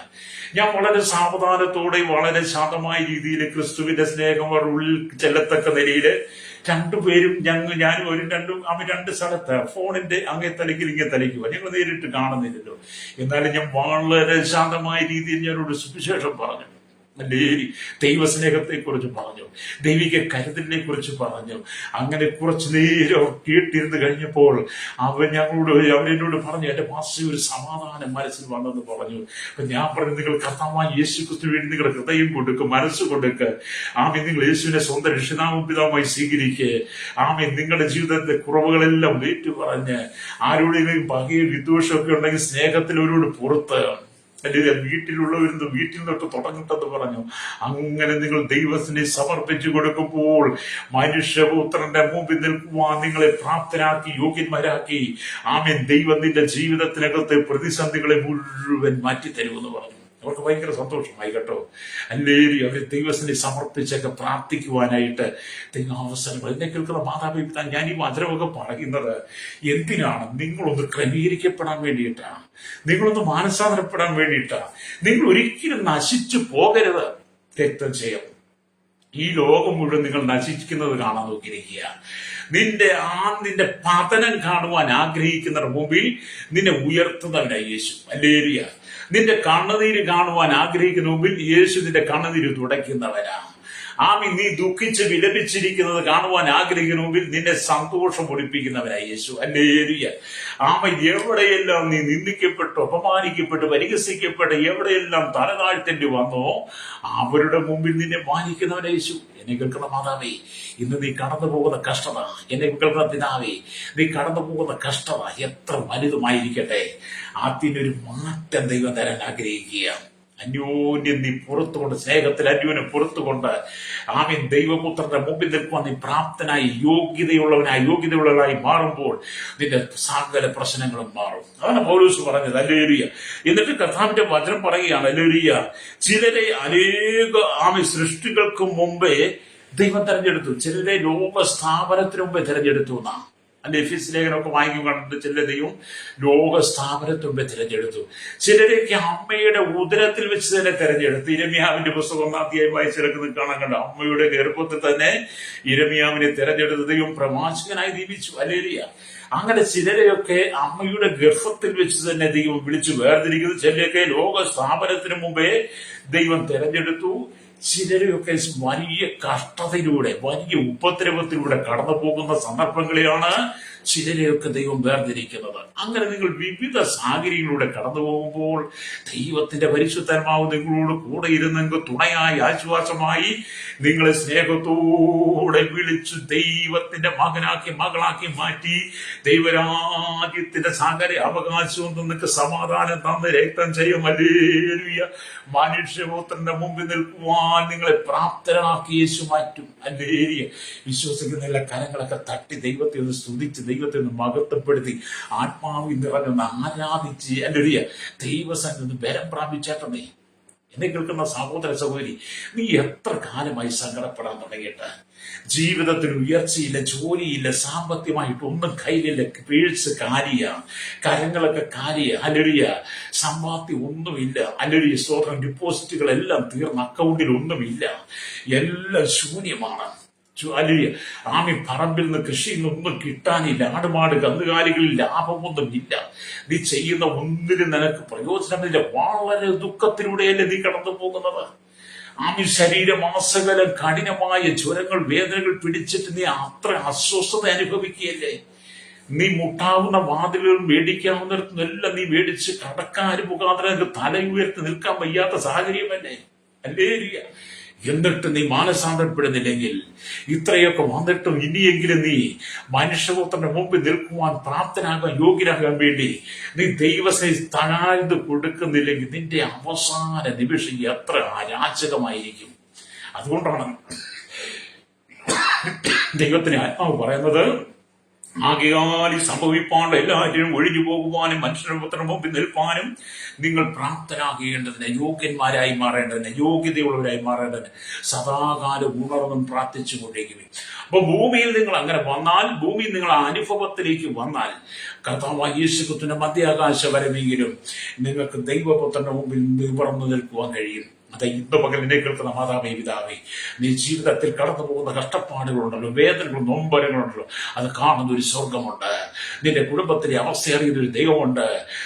ഞാൻ വളരെ സാവധാനത്തോടെ, വളരെ ശാന്തമായ രീതിയിൽ ക്രിസ്തുവിന്റെ സ്നേഹം അവർ ഉള്ളിൽ ചെല്ലത്തക്ക നിലയിൽ രണ്ടുപേരും ഞാനും രണ്ട് സ്ഥലത്ത് ഫോണിന്റെ അങ്ങേ തലയ്ക്ക് ഇങ്ങേ തലയ്ക്കുവാ. ഞങ്ങൾ നേരിട്ട് കാണുന്നില്ലല്ലോ. എന്നാലും ഞാൻ വളരെ ശാന്തമായ രീതിയിൽ ഞാനൊരു സുവിശേഷം പറഞ്ഞു. ദൈവസ്നേഹത്തെ കുറിച്ച് പറഞ്ഞു, ദൈവിക കരുതലിനെ കുറിച്ച് പറഞ്ഞു. അങ്ങനെ കുറച്ചു നേരം കേട്ടിരുന്ന് കഴിഞ്ഞപ്പോൾ അവരെന്നോട് പറഞ്ഞു, എന്റെ പാസ്റ്റർ ഒരു സമാധാനം മനസ്സിൽ വന്നെന്ന് പറഞ്ഞു. അപ്പൊ ഞാൻ പറഞ്ഞു, നിങ്ങൾ കർത്താവായ യേശു ക്രിസ്തുവിന് വേണ്ടി നിങ്ങളുടെ ഹൃദയം കൊടുക്കുക, മനസ്സ് കൊടുക്കുക. നിങ്ങൾ യേശുവിനെ സ്വന്തം രക്ഷിതാവും പിതാവുമായി സ്വീകരിക്കുക. നിങ്ങളുടെ ജീവിതത്തിന്റെ കുറവുകളെല്ലാം ഏറ്റുപറഞ്ഞ്, ആരോടെങ്കിലും പകയും വിദ്വേഷമൊക്കെ ഉണ്ടെങ്കിൽ സ്നേഹത്തിൽ അവരോട് പുറത്ത്, അല്ലെങ്കിൽ വീട്ടിലുള്ളവരുന്ന് വീട്ടിൽ നിന്നൊട്ട് തുടങ്ങട്ടെന്ന് പറഞ്ഞു. അങ്ങനെ നിങ്ങൾ ദൈവത്തിനെ സമർപ്പിച്ചു കൊടുക്കുമ്പോൾ മനുഷ്യപുത്രന്റെ മുമ്പിൽ നിൽക്കുവാൻ നിങ്ങളെ പ്രാപ്തരാക്കി, യോഗ്യന്മാരാക്കി. ദൈവം നിന്റെ ജീവിതത്തിനകത്തെ പ്രതിസന്ധികളെ മുഴുവൻ മാറ്റിത്തരുമെന്ന് പറഞ്ഞു. അവർക്ക് ഭയങ്കര സന്തോഷമായി കേട്ടോ. അല്ലെങ്കിൽ അവരെ ദൈവത്തിനെ സമർപ്പിച്ചൊക്കെ പ്രാർത്ഥിക്കുവാനായിട്ട് അവസരങ്ങൾ. എന്നെ കേൾക്കുന്ന മാതാപിതാ, ഞാൻ ഈ വചനമൊക്കെ പറയുന്നത് എന്തിനാണ്? നിങ്ങളൊന്ന് ക്രമീകരിക്കപ്പെടാൻ വേണ്ടിയിട്ടാണ്, നിങ്ങളൊന്ന് മാനസാന്തരപ്പെടാൻ വേണ്ടിയിട്ടാണ്. നിങ്ങൾ ഒരിക്കലും നശിച്ചു പോകരുത്. രക്തം ചെയ്യും. ഈ ലോകം മുഴുവൻ നിങ്ങൾ നശിക്കുന്നത് കാണാൻ നോക്കിയിരിക്കുക. നിന്റെ പതനം കാണുവാൻ ആഗ്രഹിക്കുന്നവരുടെ മുമ്പിൽ നിന്നെ ഉയർത്തുന്നവനാണ് യേശു. ഹല്ലേലൂയ. നിന്റെ കണ്ണുനീര് കാണുവാൻ ആഗ്രഹിക്കുന്ന മുമ്പിൽ യേശു നിന്റെ കണ്ണുനീര് തുടയ്ക്കുന്നവനാ. ആമി നീ ദുഃഖിച്ച് വിലപിച്ചിരിക്കുന്നത് കാണുവാൻ ആഗ്രഹിക്കണമെങ്കിൽ നിന്നെ സന്തോഷം ഒളിപ്പിക്കുന്നവനായി യേശു. ഹല്ലേലൂയ. ആമ എവിടെയെല്ലാം നീ നിന്ദിക്കപ്പെട്ടു, അപമാനിക്കപ്പെട്ടു, പരിഹസിക്കപ്പെട്ടു, എവിടെയെല്ലാം തലതാഴ്ത്തേണ്ടി വന്നോ അവരുടെ മുമ്പിൽ നിന്നെ മാനിക്കുന്നവനായി യേശു. എന്നെ കേൾക്കുന്ന മാതാവേ, ഇന്ന് നീ കടന്നു പോകുന്ന കഷ്ടത, എന്നെ കേൾക്കുന്ന പിതാവേ, നീ കടന്നു പോകുന്ന കഷ്ടത എത്ര വലുതുമായിരിക്കട്ടെ, അതിനൊരു മാറ്റം ദൈവം തരാൻ ആഗ്രഹിക്കുക. അന്യോന്യം നീ പുറത്തുകൊണ്ട്, സ്നേഹത്തിൽ അന്യോന്യം പുറത്തുകൊണ്ട് ആമീൻ ദൈവപുത്രന്റെ മുമ്പിൽ നിൽക്കുവാൻ നീ പ്രാപ്തനായി യോഗ്യതയുള്ളവനായി മാറുമ്പോൾ നിന്റെ സകല പ്രശ്നങ്ങളും മാറും. അതാണ് പൗലോസ് പറഞ്ഞത്. ഹല്ലേലൂയ. എന്നിട്ട് കർത്താവിന്റെ വചനം പറയുകയാണ്, ഹല്ലേലൂയ, ചിലരെ അനേക സൃഷ്ടികൾക്ക് മുമ്പേ ദൈവം തെരഞ്ഞെടുത്തു, ചിലരെ ലോക സ്ഥാപനത്തിന് മുമ്പേ തെരഞ്ഞെടുത്തു എന്നാ. അല്ലെ എഫീസ് ലേഖനമൊക്കെ വായിക്കും കണ്ടിട്ട് ചില ദൈവം ലോക സ്ഥാപനത്തിന് മുമ്പേ തിരഞ്ഞെടുത്തു. ചിലരെയൊക്കെ അമ്മയുടെ ഉദരത്തിൽ വെച്ച് തന്നെ തെരഞ്ഞെടുത്തു. ഇരമ്യാവിന്റെ പുസ്തകം 1 അധ്യായം വായിച്ചെടുക്കുന്നത് കാണാൻ കണ്ട അമ്മയുടെ ഗർഭത്തിൽ തന്നെ ഇരമ്യാവിനെ തെരഞ്ഞെടുത്ത് ദൈവം പ്രവാചകനായി നിയമിച്ചു. ഹല്ലേലൂയ. അങ്ങനെ ചിലരെയൊക്കെ അമ്മയുടെ ഗർഭത്തിൽ വെച്ച് തന്നെ ദൈവം വിളിച്ചു വേർതിരിക്കുന്നു. ചിലരെയൊക്കെ ലോക സ്ഥാപനത്തിന് മുമ്പേ ദൈവം തെരഞ്ഞെടുത്തു. ചിലരെയൊക്കെ വലിയ കഷ്ടതയിലൂടെ, വലിയ ഉപദ്രവത്തിലൂടെ കടന്നു പോകുന്ന സന്ദർഭങ്ങളെയാണ് ചിലരെയൊക്കെ ദൈവം വേർതിരിക്കുന്നത്. അങ്ങനെ നിങ്ങൾ വിവിധ സാഹചര്യങ്ങളിലൂടെ കടന്നു പോകുമ്പോൾ ദൈവത്തിന്റെ പരിശുദ്ധാത്മാവ് നിങ്ങളോട് കൂടെ ഇരുന്നെങ്കിൽ തുണയായി, ആശ്വാസമായി, നിങ്ങളെ സ്നേഹത്തോടെ വിളിച്ചു ദൈവത്തിന്റെ മകളാക്കി മാറ്റി ദൈവരാജ്യത്തിന്റെ സകല അവകാശവും നിങ്ങൾക്ക് സമാധാനം തന്ന് രക്തം ചെയ്യും. ഹല്ലേലൂയ. മനുഷ്യപുത്രന്റെ മുമ്പിൽ നിൽക്കുവാൻ നിങ്ങളെ പ്രാപ്തരാക്കി യേശു മാറ്റും. ഹല്ലേലൂയ. വിശ്വസിക്കുന്ന എല്ലാ കരങ്ങളൊക്കെ തട്ടി ദൈവത്തെ ഒന്ന് സ്തുതിച്ച്, ദൈവത്തെ ഒന്ന് മഹത്വപ്പെടുത്തി, ആത്മാവിൽ നിറഞ്ഞൊന്ന് ആരാധിച്ച്, ഹല്ലേലൂയ, ദൈവസന്നിധി ബലം പ്രാപിച്ചേട്ടണേ. എന്നെ കേൾക്കുന്ന സഹോദര സഹോദരി, നീ എത്ര കാലമായി സങ്കടപ്പെടാൻ തുടങ്ങിയിട്ട്? ജീവിതത്തിൽ ഉയർച്ചയില്ല, ജോലിയില്ല, സാമ്പത്തികമായിട്ട് ഒന്നും കയ്യിലില്ല, വീഴ്ച കാലിയ, കരങ്ങളൊക്കെ കാലിയ, ഹല്ലേലൂയ, സമ്പാദ്യം ഒന്നുമില്ല, ഹല്ലേലൂയ, സ്തോത്രം, ഡിപ്പോസിറ്റുകളെല്ലാം തീർന്ന, അക്കൗണ്ടിൽ ഒന്നുമില്ല, എല്ലാം ശൂന്യമാണ്. ആമി പറമ്പിൽ നിന്ന് കൃഷിയിൽ നിന്നൊന്നും കിട്ടാനില്ല, ആടുമാട് കന്നുകാലികളിൽ ലാഭമൊന്നുമില്ല, നീ ചെയ്യുന്ന ഒന്നിനും നിനക്ക് പ്രയോജനമില്ല, വളരെ ദുഃഖത്തിലൂടെയല്ലേ നീ കടന്നു പോകുന്നത്. ആമി ശരീരമാസകലം കഠിനമായ ജ്വരങ്ങൾ, വേദനകൾ പിടിച്ചിട്ട് നീ അത്ര അസ്വസ്ഥത അനുഭവിക്കുകയല്ലേ. നീ മുട്ടാവുന്ന വാതിലുകൾ മേടിക്കാവുന്നിടത്തുനിന്നെല്ലാം നീ മേടിച്ച് കടക്കാരും മുഖാന്തരം തല ഉയർത്തി നിൽക്കാൻ വയ്യാത്ത സാഹചര്യമല്ലേ. ഹല്ലേലൂയ. എന്നിട്ട് നീ മാനസാന്തരപ്പെടുന്നില്ലെങ്കിൽ, ഇത്രയൊക്കെ വന്നിട്ടും ഇനിയെങ്കിലും നീ മനുഷ്യപുത്രന്റെ മുമ്പിൽ നിൽക്കുവാൻ പ്രാപ്തനാകാൻ, യോഗ്യനാകാൻ വേണ്ടി നീ ദൈവസേന താഴ്ന്നു കൊടുക്കുന്നില്ലെങ്കിൽ നിന്റെ അവസാന നിമിഷം എത്ര അരാജകമായിരിക്കും. അതുകൊണ്ടാണ് ദൈവത്തിന് ആത്മാവ് പറയുന്നത്, ആകയാൽ സംഭവിപ്പാണ്ട് എല്ലാവരും ഒഴിഞ്ഞു പോകുവാനും മനുഷ്യപുത്രന് മുമ്പിൽ നിൽപ്പാനും നിങ്ങൾ പ്രാപ്തരാകേണ്ടതിന്, യോഗ്യന്മാരായി മാറേണ്ടതിന്, യോഗ്യതയുള്ളവരായി മാറേണ്ടതിന് സദാകാലം ഉണർന്നും പ്രാർത്ഥിച്ചു കൊണ്ടിരിക്കും. അപ്പൊ ഭൂമിയിൽ നിങ്ങൾ അങ്ങനെ വന്നാൽ, ഭൂമിയിൽ നിങ്ങൾ ആ അനുഭവത്തിലേക്ക് വന്നാൽ, കർത്താവായ യേശുക്രിസ്തുവിന്റെ മധ്യാകാശ വരമെങ്കിലും നിങ്ങൾക്ക് ദൈവപുത്രന്റെ മുമ്പിൽ നിവർന്നു നിൽക്കുവാൻ കഴിയും. അതെ, ഇന്ന് പകൽ നിന്നെ കേൾക്കുന്ന മാതാവേ, പിതാവേ, നീ ജീവിതത്തിൽ കടന്നു പോകുന്ന കഷ്ടപ്പാടുകളുണ്ടല്ലോ, വേദനകളും നൊമ്പരങ്ങളുണ്ടല്ലോ, അത് കാണുന്ന ഒരു സ്വർഗമുണ്ട്. നിന്റെ കുടുംബത്തിലെ അവസ്ഥ അറിയുന്ന ഒരു ദൈവമുണ്ട്.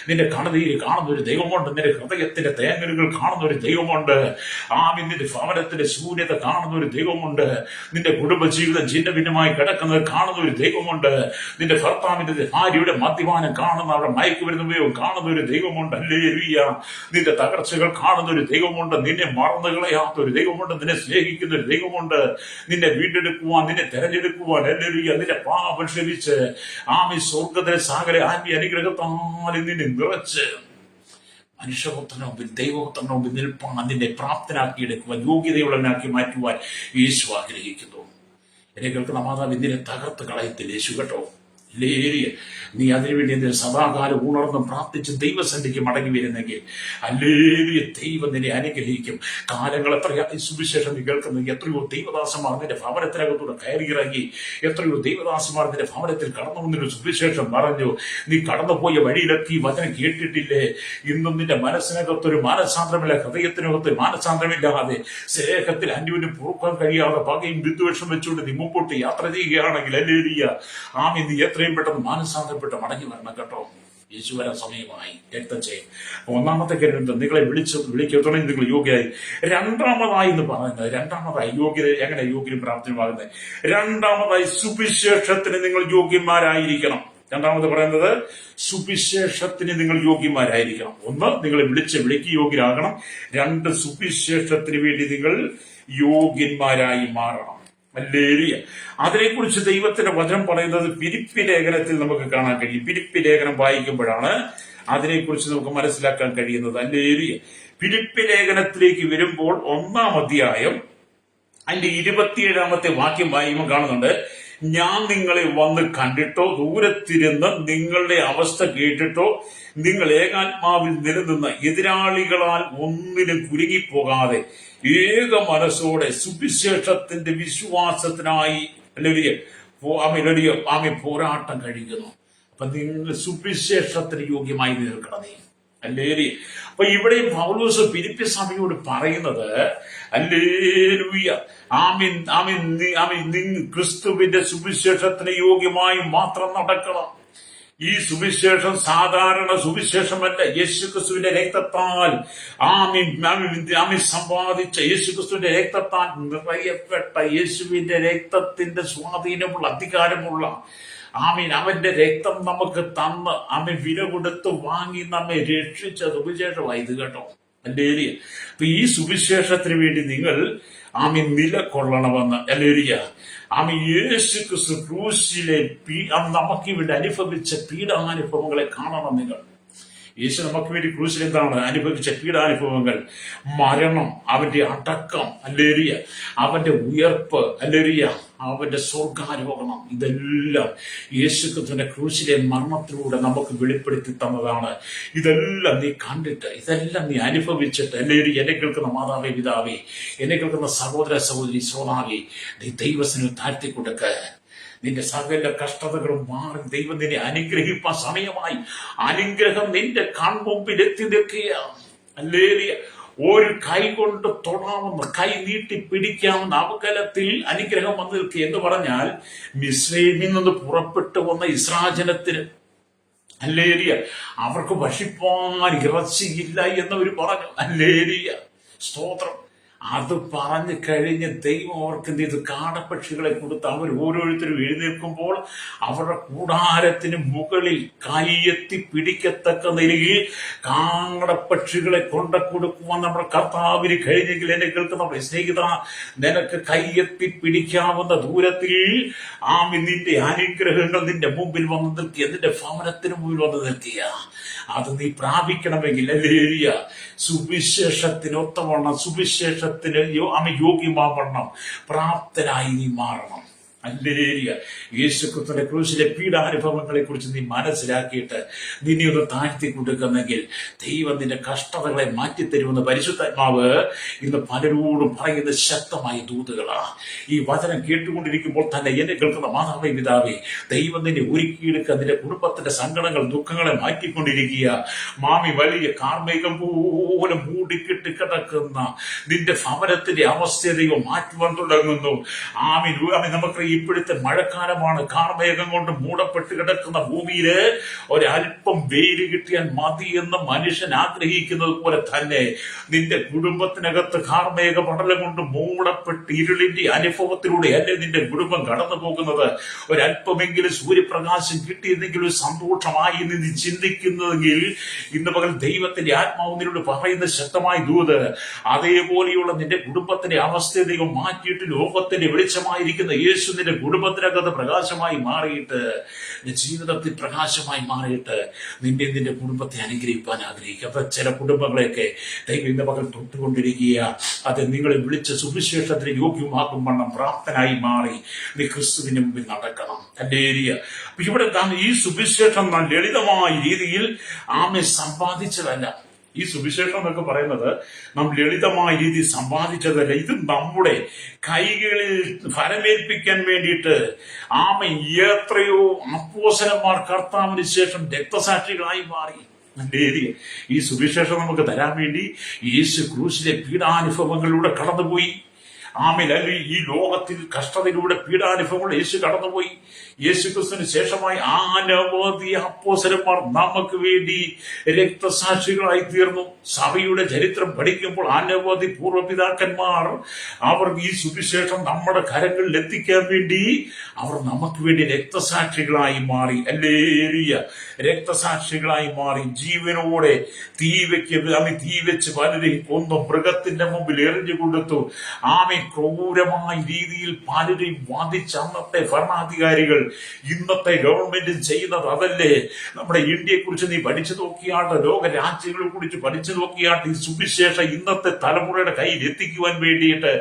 നിന്റെ കണതീര് കാണുന്ന ഒരു ദൈവമുണ്ട്. നിന്റെ ഹൃദയത്തിന്റെ തേങ്ങലുകൾ കാണുന്ന ഒരു ദൈവമുണ്ട്. നിന്റെ ഭവനത്തിന്റെ ശൂന്യത കാണുന്ന ഒരു ദൈവമുണ്ട്. നിന്റെ കുടുംബജീവിതം ഛിന്ന ഭിന്നമായി കിടക്കുന്നത് കാണുന്ന ഒരു ദൈവമുണ്ട്. നിന്റെ ഭർത്താവിന്റെ ഭാര്യയുടെ മദ്യപാനം കാണുന്ന, അവിടെ മയക്കുമരുന്ന് കാണുന്ന ഒരു ദൈവമുണ്ട്. ഹല്ലേലൂയ. നിന്റെ തകർച്ചകൾ കാണുന്ന ഒരു ദൈവമുണ്ട്. നിന്നെ മറന്നു കളയാത്ത ഒരു ദൈവമുണ്ട്. നിന്നെ സ്നേഹിക്കുന്ന ഒരു ദൈവമുണ്ട്. നിന്നെ വീണ്ടെടുക്കുവാൻ, നിന്നെ തെരഞ്ഞെടുക്കുവാൻ, ഹല്ലേലൂയ, നിന്റെ പാപം ക്ഷമിച്ച് സ്വർഗ്ഗത്തിലെ സകല ആത്മീയ അനുഗ്രഹത്താൽ നിന്നെ നിറച്ച് മനുഷ്യപുത്രന് മുമ്പിൽ, ദൈവപുത്രന് മുമ്പിൽ നിൽപ്പാൻ നിന്നെ പ്രാപ്തനാക്കിയെടുക്കുവാൻ, യോഗ്യതയുള്ളവനാക്കി മാറ്റുവാൻ യേശു ആഗ്രഹിക്കുന്നു. എന്നെ കേൾക്കുന്ന മാതാവ് ഇതിനെ തകർത്ത് കളയത്തില്ല യേശു, കേട്ടോ. ഹല്ലേലൂയ. നീ അതിനുവേണ്ടി എന്തിനും സദാകാലം ഉണർന്നും പ്രാർത്ഥിച്ച് ദൈവസന്നിധിക്ക് മടങ്ങി വരുന്നെങ്കിൽ, ഹല്ലേലൂയ, ദൈവം നിന്നെ അനുഗ്രഹിക്കും. കാലങ്ങൾ എത്രയായി സുവിശേഷം നീ കേൾക്കുന്നത്. എത്രയോ ദൈവദാസന്മാർ നിന്റെ ഭവനത്തിനകത്തൂടെ കയറിയിറങ്ങി, എത്രയോ ദൈവദാസന്മാർ നിന്റെ ഭവനത്തിൽ കടന്നു വന്നൊരു സുവിശേഷം പറഞ്ഞു. നീ കടന്നുപോയ വഴിയിലൊക്കെ ഈ വചനം കേട്ടിട്ടില്ലേ? ഇന്നും നിന്റെ മനസ്സിനകത്തൊരു മാനസാന്തരമില്ല, ഹൃദയത്തിനകത്തൊരു മാനസാന്തരമില്ലാതെ, സ്നേഹത്തിൽ അന്യോന്യം പൊറുക്കാൻ കഴിയാതെ പകയും വിദ്വേഷം വെച്ചുകൊണ്ട് നീ മുമ്പോട്ട് യാത്ര ചെയ്യുകയാണെങ്കിൽ, ഹല്ലേലൂയ, നീ എത്രയും പെട്ടെന്ന് മാനസാന്തരപ്പെട്ട് മടങ്ങി വരണം, കേട്ടോ. യേശു വരാൻ സമയമായി. രക്തം ചെയ്യും. ഒന്നാമത്തെ കാര്യം നിങ്ങളെ വിളിക്കത്തോളം നിങ്ങൾ യോഗ്യരായി. രണ്ടാമതായി എന്ന് പറയുന്നത്, രണ്ടാമതായി യോഗ്യത എങ്ങനെ യോഗ്യനും പ്രാപ്തനുമാകുന്നത്? രണ്ടാമതായി സുവിശേഷത്തിന് നിങ്ങൾ യോഗ്യന്മാരായിരിക്കണം. രണ്ടാമത് പറയുന്നത് സുവിശേഷത്തിന് നിങ്ങൾ യോഗ്യന്മാരായിരിക്കണം. ഒന്ന്, നിങ്ങളെ വിളിക്ക് യോഗ്യരാകണം. രണ്ട്, സുവിശേഷത്തിന് വേണ്ടി നിങ്ങൾ യോഗ്യന്മാരായി മാറണം. ഹല്ലേലൂയ. അതിനെക്കുറിച്ച് ദൈവത്തിന്റെ വചനം പറയുന്നത് ഫിലിപ്പി ലേഖനത്തിൽ നമുക്ക് കാണാൻ കഴിയും. ഫിലിപ്പി ലേഖനം വായിക്കുമ്പോഴാണ് അതിനെക്കുറിച്ച് നമുക്ക് മനസ്സിലാക്കാൻ കഴിയുന്നത്. ഹല്ലേലൂയ. ഫിലിപ്പി ലേഖനത്തിലേക്ക് വരുമ്പോൾ 1-ാം അധ്യായം അതിന്റെ 27-ാമത്തെ വാക്യം വായിക്കുമ്പോൾ കാണുന്നുണ്ട്, ഞാൻ നിങ്ങളെ വന്ന് കണ്ടിട്ടോ ദൂരത്തിരുന്ന് നിങ്ങളുടെ അവസ്ഥ കേട്ടിട്ടോ നിങ്ങൾ ഏകാത്മാവിൽ നിലനിന്ന എതിരാളികളാൽ ഒന്നിനും കുരുങ്ങിപ്പോകാതെ ഏക മനസ്സോടെ സുവിശേഷത്തിന്റെ വിശ്വാസത്തിനായി ആമി പോരാട്ടം കഴിക്കുന്നു. അപ്പൊ നിങ്ങൾ സുവിശേഷത്തിന് യോഗ്യമായി നിൽക്കണം. ഹല്ലേലൂയ. അപ്പൊ ഇവിടെ പൗലോസ് ഫിലിപ്പി സഭയോട് പറയുന്നത്, ഹല്ലേലൂയ, ആമീൻ ആമീൻ ആമീൻ, ക്രിസ്തുവിന്റെ സുവിശേഷത്തിന് യോഗ്യമായി മാത്രം നടക്കണം. ഈ സുവിശേഷം സാധാരണ സുവിശേഷമല്ല. യേശുക്രിസ്തുവിന്റെ രക്തത്താൽ ആമീൻ സമ്പാദിച്ച യേശുക്രിസ്തുവിന്റെ രക്തത്താൽ നിറയപ്പെട്ട യേശുവിന്റെ രക്തത്തിന്റെ സ്വാധീനമുള്ള അധികാരമുള്ള ആമീൻ അവന്റെ രക്തം നമുക്ക് തന്ന് വില കൊടുത്ത് വാങ്ങി നമ്മെ രക്ഷിച്ച സുവിശേഷമായി ഇത് കേട്ടോ. ഹല്ലേലൂയ. അപ്പൊ ഈ സുവിശേഷത്തിന് വേണ്ടി നിങ്ങൾ നിലകൊള്ളണമെന്ന്. ഹല്ലേലൂയ. യേശു ക്രിസ്തു ക്രൂശിലെ നമുക്ക് വേണ്ടി അനുഭവിച്ച പീഡാനുഭവങ്ങളെ കാണണം നിങ്ങൾ. യേശു നമുക്ക് വേണ്ടി ക്രൂശിൽ എന്താണ് അനുഭവിച്ച പീഡാനുഭവങ്ങൾ? മരണം, അവന്റെ അടക്കം, ഹല്ലേലൂയ, അവന്റെ ഉയർപ്പ്, ഹല്ലേലൂയ, അവന്റെ സ്വർഗാരോഹണം, ഇതെല്ലാം യേശുക്രിസ്തുവിന്റെ ക്രൂശിലെ മരണത്തിലൂടെ നമുക്ക് വെളിപ്പെടുത്തി തന്നതാണ്. ഇതെല്ലാം നീ കണ്ടിട്ട്, ഇതെല്ലാം നീ അനുഭവിച്ചിട്ട്, ഹല്ലേലൂയ, എന്നെ കേൾക്കുന്ന മാതാവേ, പിതാവേ, എന്നെ കേൾക്കുന്ന സഹോദര സഹോദരി, ശ്രോതാവേ, നീ ദൈവത്തിന് താഴ്ത്തി കൊടുക്ക. നിന്റെ സകല കഷ്ടതകളും മാറി ദൈവം നിന്നെ അനുഗ്രഹിപ്പാൻ സമയമായി. അനുഗ്രഹം നിന്റെ കൺമുമ്പിൽ എത്തി നിൽക്കുകയാണ്. ഹല്ലേലൂയ. ഒരു കൈ കൊണ്ട് തൊടാവുന്ന, കൈ നീട്ടി പിടിക്കാവുന്ന അവകലത്തിൽ അനുഗ്രഹം വന്നു നിൽക്കുക എന്ന് പറഞ്ഞാൽ, മിസ്രൈമിൽ നിന്ന് പുറപ്പെട്ടു വന്ന ഇസ്രായേൽ ജനത്തിന്, ഹല്ലേലൂയ, അവർക്ക് ഭക്ഷിപ്പാൻ ഇറച്ചിയില്ല എന്നവർ പറഞ്ഞു. ഹല്ലേലൂയ, സ്തോത്രം. അത് പറഞ്ഞു കഴിഞ്ഞ് ദൈവം അവർക്ക് എന്ത് ചെയ്തു? കാടപ്പക്ഷികളെ കൊടുത്ത് അവർ ഓരോരുത്തരും എഴുന്നേൽക്കുമ്പോൾ അവരുടെ കൂടാരത്തിന് മുകളിൽ കൈയെത്തി പിടിക്കത്തക്ക നിലയിൽ കാടപ്പക്ഷികളെ കൊടുക്കുവാൻ നമ്മുടെ കർത്താവിന് കഴിഞ്ഞെങ്കിൽ, എന്നെ കേൾക്കുന്ന സ്നേഹിത, നിനക്ക് കൈയെത്തി പിടിക്കാവുന്ന ദൂരത്തിൽ നിന്റെ അനുഗ്രഹങ്ങൾ നിന്റെ മുമ്പിൽ വന്ന് നിൽക്കുക, നിന്റെ ഭവനത്തിന് മുമ്പിൽ വന്ന് നിൽക്കുക. അത് നീ പ്രാപിക്കണമെങ്കിൽ, ഹല്ലേലൂയ, സുവിശേഷത്തിനൊത്തവണ്ണം, സുവിശേഷത്തിന് യോഗ്യമാവണ്ണം പ്രാപ്തനായി നീ മാറണം. ഹല്ലേലൂയ. യേശുക്രിസ്തുവിന്റെ ക്രൂശിലെ പീഡാനുഭവങ്ങളെ കുറിച്ച് നീ മനസ്സിലാക്കിയിട്ട് നിന്നെ ഒന്ന് താഴ്ത്തി കൊടുക്കുന്നെങ്കിൽ ദൈവം നിന്റെ കഷ്ടതകളെ മാറ്റിത്തരുമെന്ന് പരിശുദ്ധാത്മാവ് ഇന്ന് പലരോടും പറയുന്ന ശക്തമായ ദൂതുകളാ. ഈ വചനം കേട്ടുകൊണ്ടിരിക്കുമ്പോൾ തന്നെ എന്നെ കേൾക്കുന്ന മാതാവേ, പിതാവേ, ദൈവം നിന്നെ ഒരുക്കിയെടുക്കുക. നിന്റെ കുടുംബത്തിന്റെ സങ്കടങ്ങൾ, ദുഃഖങ്ങളെ മാറ്റിക്കൊണ്ടിരിക്കുക. വലിയ കാർമേഘം പോലെ മൂടിക്കെട്ടി കിടക്കുന്ന നിന്റെ ഭവനത്തിന്റെ അവസ്ഥ ദൈവം മാറ്റുവാൻ തുടങ്ങുന്നു. നമുക്ക് ഇപ്പോഴത്തെ മഴക്കാലമാണ്. കാർമേഘം കൊണ്ട് മൂടപ്പെട്ട് കിടക്കുന്ന ഭൂമിയില് ഒരല്പം വെയിൽ കിട്ടിയാൽ മതി എന്ന് മനുഷ്യൻ ആഗ്രഹിക്കുന്നത് പോലെ തന്നെ നിന്റെ കുടുംബത്തിനകത്ത് കാർമേഘ പടലം കൊണ്ട് മൂടപ്പെട്ട് ഇരുളിന്റെ അനുഭവത്തിലൂടെ അല്ലേ നിന്റെ കുടുംബം കടന്നു പോകുന്നത്? ഒരല്പമെങ്കിലും സൂര്യപ്രകാശം കിട്ടിയെന്നെങ്കിലും സന്തോഷമായി നീ ചിന്തിക്കുന്നതെങ്കിൽ ഇന്ന് പകൽ ദൈവത്തിന്റെ ആത്മാവ് നിന്നോട് പറയുന്ന ശക്തമായ ദൂത്, അതേപോലെയുള്ള നിന്റെ കുടുംബത്തിന്റെ അവസ്ഥ ദൈവം മാറ്റിയിട്ട് ലോകത്തിന്റെ വെളിച്ചമായിരിക്കുന്ന യേശു നിന്റെ കുടുംബത്തിനകത്ത് പ്രകാശമായി മാറിയിട്ട്, ജീവിതത്തിൽ പ്രകാശമായി മാറിയിട്ട് നിന്റെ കുടുംബത്തെ അനുഗ്രഹിക്കാൻ ആഗ്രഹിക്കുക. അപ്പൊ ചില കുടുംബങ്ങളെയൊക്കെ ദൈവം ഇന്ന് പകൽ തൊട്ടുകൊണ്ടിരിക്കുക. അത് നിങ്ങളെ വിളിച്ച സുവിശേഷത്തിന് യോഗ്യമാക്കും വണ്ണം പ്രാപ്തനായി മാറി നീ ക്രിസ്തുവിന്റെ മുമ്പിൽ നടക്കണം. ഹല്ലേലൂയ. ഇവിടെ ഈ സുവിശേഷം ലളിതമായ രീതിയിൽ സമ്പാദിച്ചതല്ല. ഈ സുവിശേഷം എന്നൊക്കെ പറയുന്നത് നാം ലളിതമായ രീതിയിൽ സമ്പാദിച്ചതല്ല. ഇത് നമ്മുടെ കൈകളിൽ ഫലമേൽപ്പിക്കാൻ വേണ്ടിയിട്ട് എത്രയോ അപ്പോസ്തലന്മാർ കർത്താവിന് ശേഷം രക്തസാക്ഷികളായി മാറി. ഈ സുവിശേഷം നമുക്ക് തരാൻ വേണ്ടി യേശു ക്രൂശിലെ പീഡാനുഭവങ്ങളിലൂടെ കടന്നുപോയി. ആമേൻ. അല്ലെങ്കിൽ ഈ ലോകത്തിൽ കഷ്ടതയിലൂടെ പീഡാനുഭവങ്ങൾ യേശു കടന്നുപോയി. യേശു ക്രിസ്തുവിന് ശേഷമായി അനവധി അപ്പോസ്തലന്മാർ നമുക്ക് വേണ്ടി രക്തസാക്ഷികളായി തീർന്നു. സഭയുടെ ചരിത്രം പഠിക്കുമ്പോൾ അനവധി പൂർവ്വപിതാക്കന്മാർ അവർ ഈ സുവിശേഷം നമ്മുടെ കരങ്ങളിൽ എത്തിക്കാൻ വേണ്ടി അവർ നമുക്ക് വേണ്ടി രക്തസാക്ഷികളായി മാറി. ഹല്ലേലൂയ. രക്തസാക്ഷികളായി മാറി. ജീവനോടെ തീ വെച്ച് പലരെയും കൊന്നു, മൃഗത്തിന്റെ മുമ്പിൽ എറിഞ്ഞു കൊടുത്തു. ആമേ. ക്രൂരമായ രീതിയിൽ പലരെയും വാദിച്ച അന്നത്തെ ഭരണാധികാരികൾ ഇന്നത്തെ ഗവൺമെന്റും ചെയ്യുന്നത് അതല്ലേ? നമ്മുടെ ഇന്ത്യയെ കുറിച്ച് നീ പഠിച്ചു നോക്കിയാട്ട്, ലോക രാജ്യങ്ങളെ കുറിച്ച് പഠിച്ചു നോക്കിയാട്ട്, ഈ സുവിശേഷം ഇന്നത്തെ തലമുറയുടെ കയ്യിൽ എത്തിക്കുവാൻ വേണ്ടിയിട്ട്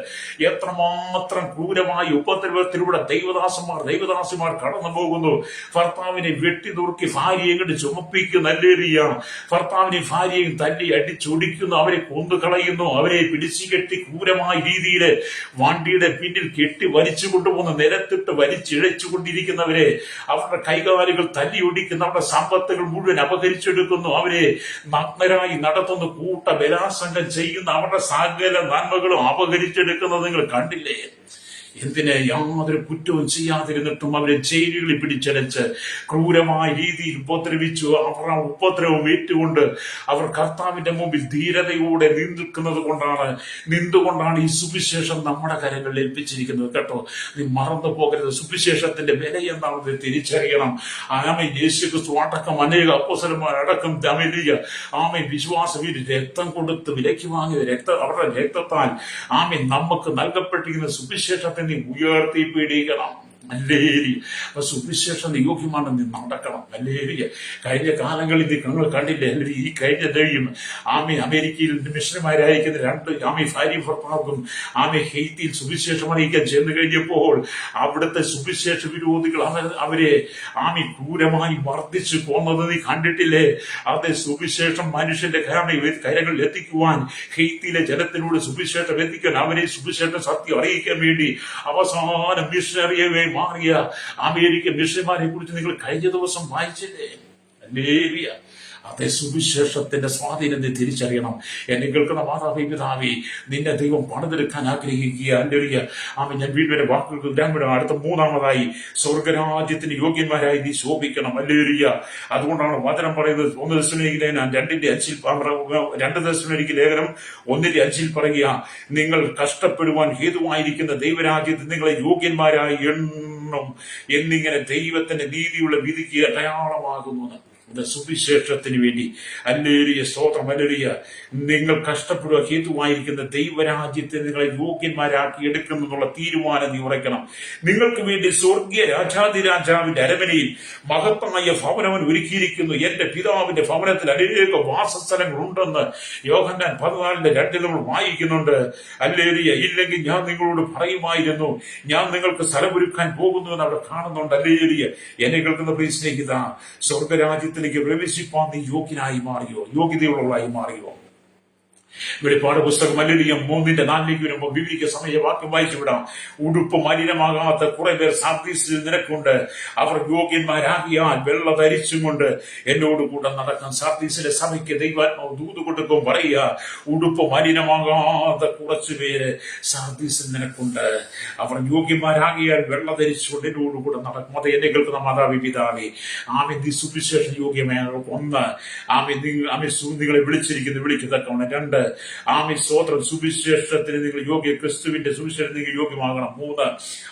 എത്രമാത്രം ക്രൂരമായ ഉപദ്രവത്തിലൂടെ ദൈവദാസിമാർ കടന്നു പോകുന്നു. ഭർത്താവിനെ വെട്ടി നുറുക്കി ഭാര്യയെ കൊണ്ട് ചുമപ്പിക്കുന്ന അല്ലേറിയ, ഭർത്താവിനെ ഭാര്യയും തല്ലി അടിച്ചൊടിക്കുന്നു, അവരെ കൊന്നുകളയുന്നു, അവരെ പിടിച്ചു കെട്ടി ക്രൂരമായ രീതിയിൽ വണ്ടിയുടെ പിന്നിൽ കെട്ടി വലിച്ചു കൊണ്ടുപോകുന്ന, നിരത്തിട്ട് വലിച്ചിഴച്ചുകൊണ്ടിരിക്കുന്നവരെ, അവരുടെ കൈകാലുകൾ തല്ലി ഒടിക്കുന്നു, അവരുടെ സമ്പത്തുകൾ മുഴുവൻ അപഹരിച്ചെടുക്കുന്നു, അവരെ നഗ്നരായി നടത്തുന്ന കൂട്ട ബലാത്സംഗം ചെയ്യുന്ന, അവരുടെ സകല നന്മകളും അപഹരിച്ചെടുക്കുന്നത് നിങ്ങൾ കണ്ടില്ലേ? എന്തിന്? യാതൊരു കുറ്റവും ചെയ്യാതിരുന്നിട്ടും അവരെ ജയിലുകളിൽ പിടിച്ചടച്ച് ക്രൂരമായ രീതിയിൽ ഉപദ്രവിച്ചു. അവർ ആ ഉപദ്രവം ഏറ്റുകൊണ്ട് അവർ കർത്താവിന്റെ മുമ്പിൽ ധീരതയോടെ നിന്നുകൊണ്ടാണ് ഈ സുവിശേഷം നമ്മുടെ കരങ്ങളിൽ ഏൽപ്പിച്ചിരിക്കുന്നത്. കേട്ടോ, നീ മറന്നു പോകരുത്. സുവിശേഷത്തിന്റെ വില എന്താണെന്ന് തിരിച്ചറിയണം. ആമേൻ. യേശു ക്രിസ്തു അടക്കം അനേക അപ്പോസ്തലന്മാരടക്കം ആമേൻ വിശ്വാസം രക്തം കൊടുത്ത് വിലയ്ക്ക് വാങ്ങിയ അവരുടെ രക്തത്താൽ ആമേൻ നമുക്ക് നൽകപ്പെട്ടിരിക്കുന്ന സുവിശേഷത്തെ നീ ഉയർത്തി പിടിക്കണം. അല്ലേരി. അപ്പൊ സുവിശേഷം യോഗ്യമാണ് നീ നടക്കണം. അല്ലേരിയ. കഴിഞ്ഞ കാലങ്ങളിൽ നിങ്ങൾ കണ്ടില്ലേ? അല്ലെങ്കിൽ ഈ കഴിഞ്ഞ ദൈവം അമേരിക്കയിൽ മിഷണറിമാരായിരിക്കുന്ന രണ്ട് ഭാര്യ ഭർത്താവും ഹെയ്ത്തിയിൽ സുവിശേഷം അറിയിക്കാൻ ചെന്ന് കഴിഞ്ഞപ്പോൾ അവിടുത്തെ സുവിശേഷ വിരോധികൾ അവരെ ക്രൂരമായി മർദ്ദിച്ചു കൊന്നത് നീ കണ്ടിട്ടില്ലേ? അതേ സുവിശേഷം മനുഷ്യന്റെ കരങ്ങളിൽ എത്തിക്കുവാൻ, ഹെയ്ത്തിയിലെ ജനത്തിനോട് സുവിശേഷം എത്തിക്കാൻ, അവരെ സുവിശേഷ സത്യം അറിയിക്കാൻ വേണ്ടി അവസാന മിഷണറിയെ മാറിയ അമേരിക്കൻ മിഷണറിമാരെ കുറിച്ച് നിങ്ങൾ കഴിഞ്ഞ ദിവസം വായിച്ചില്ലേ? ഹല്ലേലൂയ. അതേ സുവിശേഷത്തിന്റെ സ്വാധീനം നീ തിരിച്ചറിയണം. എന്നെ കേൾക്കുന്ന മാതാവേ, പിതാവേ, നിന്നെ ദൈവം പണിതെടുക്കാൻ ആഗ്രഹിക്കുക. ഹല്ലേലൂയ. ഞാൻ വീണ്ടും വാക്കുകൾക്ക് ഗ്രാമീണം. അടുത്ത മൂന്നാമതായി സ്വർഗരാജ്യത്തിന് യോഗ്യന്മാരായി നീ ശോഭിക്കണം. ഹല്ലേലൂയ. അതുകൊണ്ടാണ് വചനം പറയുന്നത് 1 ദശലോനിക്ക ലേഖനം 1:5 പറയുക, നിങ്ങൾ കഷ്ടപ്പെടുവാൻ ഹേതുവായിരിക്കുന്ന ദൈവരാജ്യത്തിൽ നിങ്ങളെ യോഗ്യന്മാരായി എണ്ണും എന്നിങ്ങനെ ദൈവത്തിന്റെ നീതിയുള്ള വിധിക്ക് അടയാളമാകുന്നു. സുവിശേഷത്തിന് വേണ്ടി. ഹല്ലേലൂയ. സ്തോത്രം. ഹല്ലേലൂയ. നിങ്ങൾ കഷ്ടപ്പെടുക ഹേതുവായിരിക്കുന്ന ദൈവരാജ്യത്തെ നിങ്ങളെ യോഗ്യന്മാരാക്കി എടുക്കുന്നുള്ള തീരുമാനം നീ ഉറയ്ക്കണം. നിങ്ങൾക്ക് വേണ്ടി സ്വർഗീയ രാജാതിരാജാവിന്റെ അരമനയിൽ മഹത്തമായ ഭവനം ഒരുക്കിയിരിക്കുന്നു. എന്റെ പിതാവിന്റെ ഭവനത്തിൽ അനേക വാസസ്ഥലങ്ങൾ ഉണ്ടെന്ന് യോഹന്നാൻ 14:2 നമ്മൾ വായിക്കുന്നുണ്ട്. ഹല്ലേലൂയ. ഇല്ലെങ്കിൽ ഞാൻ നിങ്ങളോട് പറയുമായിരുന്നു, ഞാൻ നിങ്ങൾക്ക് സ്ഥലമൊരുക്കാൻ പോകുന്നു എന്ന് അവിടെ കാണുന്നുണ്ട്. ഹല്ലേലൂയ. എന്നെ കേൾക്കുന്ന പ്രിയ സ്നേഹിത, സ്വർഗരാജ്യത്തിലേക്ക് പ്രവേശിപ്പാൻ നീ യോഗ്യനായി മാറിയോ? യോഗ്യതയുള്ളവരായി മാറിയോ? വെളിപ്പാട് പുസ്തകം 3:4 വരുമ്പോൾ വിവിധ സമയവാക്യം വായിച്ചു വിടാം. ഉടുപ്പ് മലിനമാകാത്ത കുറെ പേർ സാർദീസിൽ നിനക്കുണ്ട്. അവർ യോഗ്യന്മാരാകിയാൽ വെള്ള ധരിച്ചും കൊണ്ട് എന്നോട് കൂടെ നടക്കാൻ. സാർദീസിലെ സഭയ്ക്ക് ദൈവാത്മാവ് ദൂത് കൊടുക്കും. പറയുക, ഉടുപ്പ് മലിനമാകാത്ത കുറച്ചു പേര് സാർദീസിൽ നിനക്കുണ്ട്. അവർ യോഗ്യന്മാരാകിയാൽ വെള്ള ധരിച്ചുകൊണ്ട് എന്നോട് കൂടെ നടക്കും. അത് എന്നെ കേൾക്കുന്ന മാതാവി, പിതാവേ, നീ സുവിശേഷ യോഗ്യമായ 1 നിങ്ങളെ വിളിക്കത്തക്കവണ്ണം. 2 സ്തോത്രം, സുവിശേഷത്തിന് നിങ്ങൾ ക്രിസ്തുവിന്റെ സുവിശേഷം നിങ്ങൾ യോഗ്യമാകണം. 3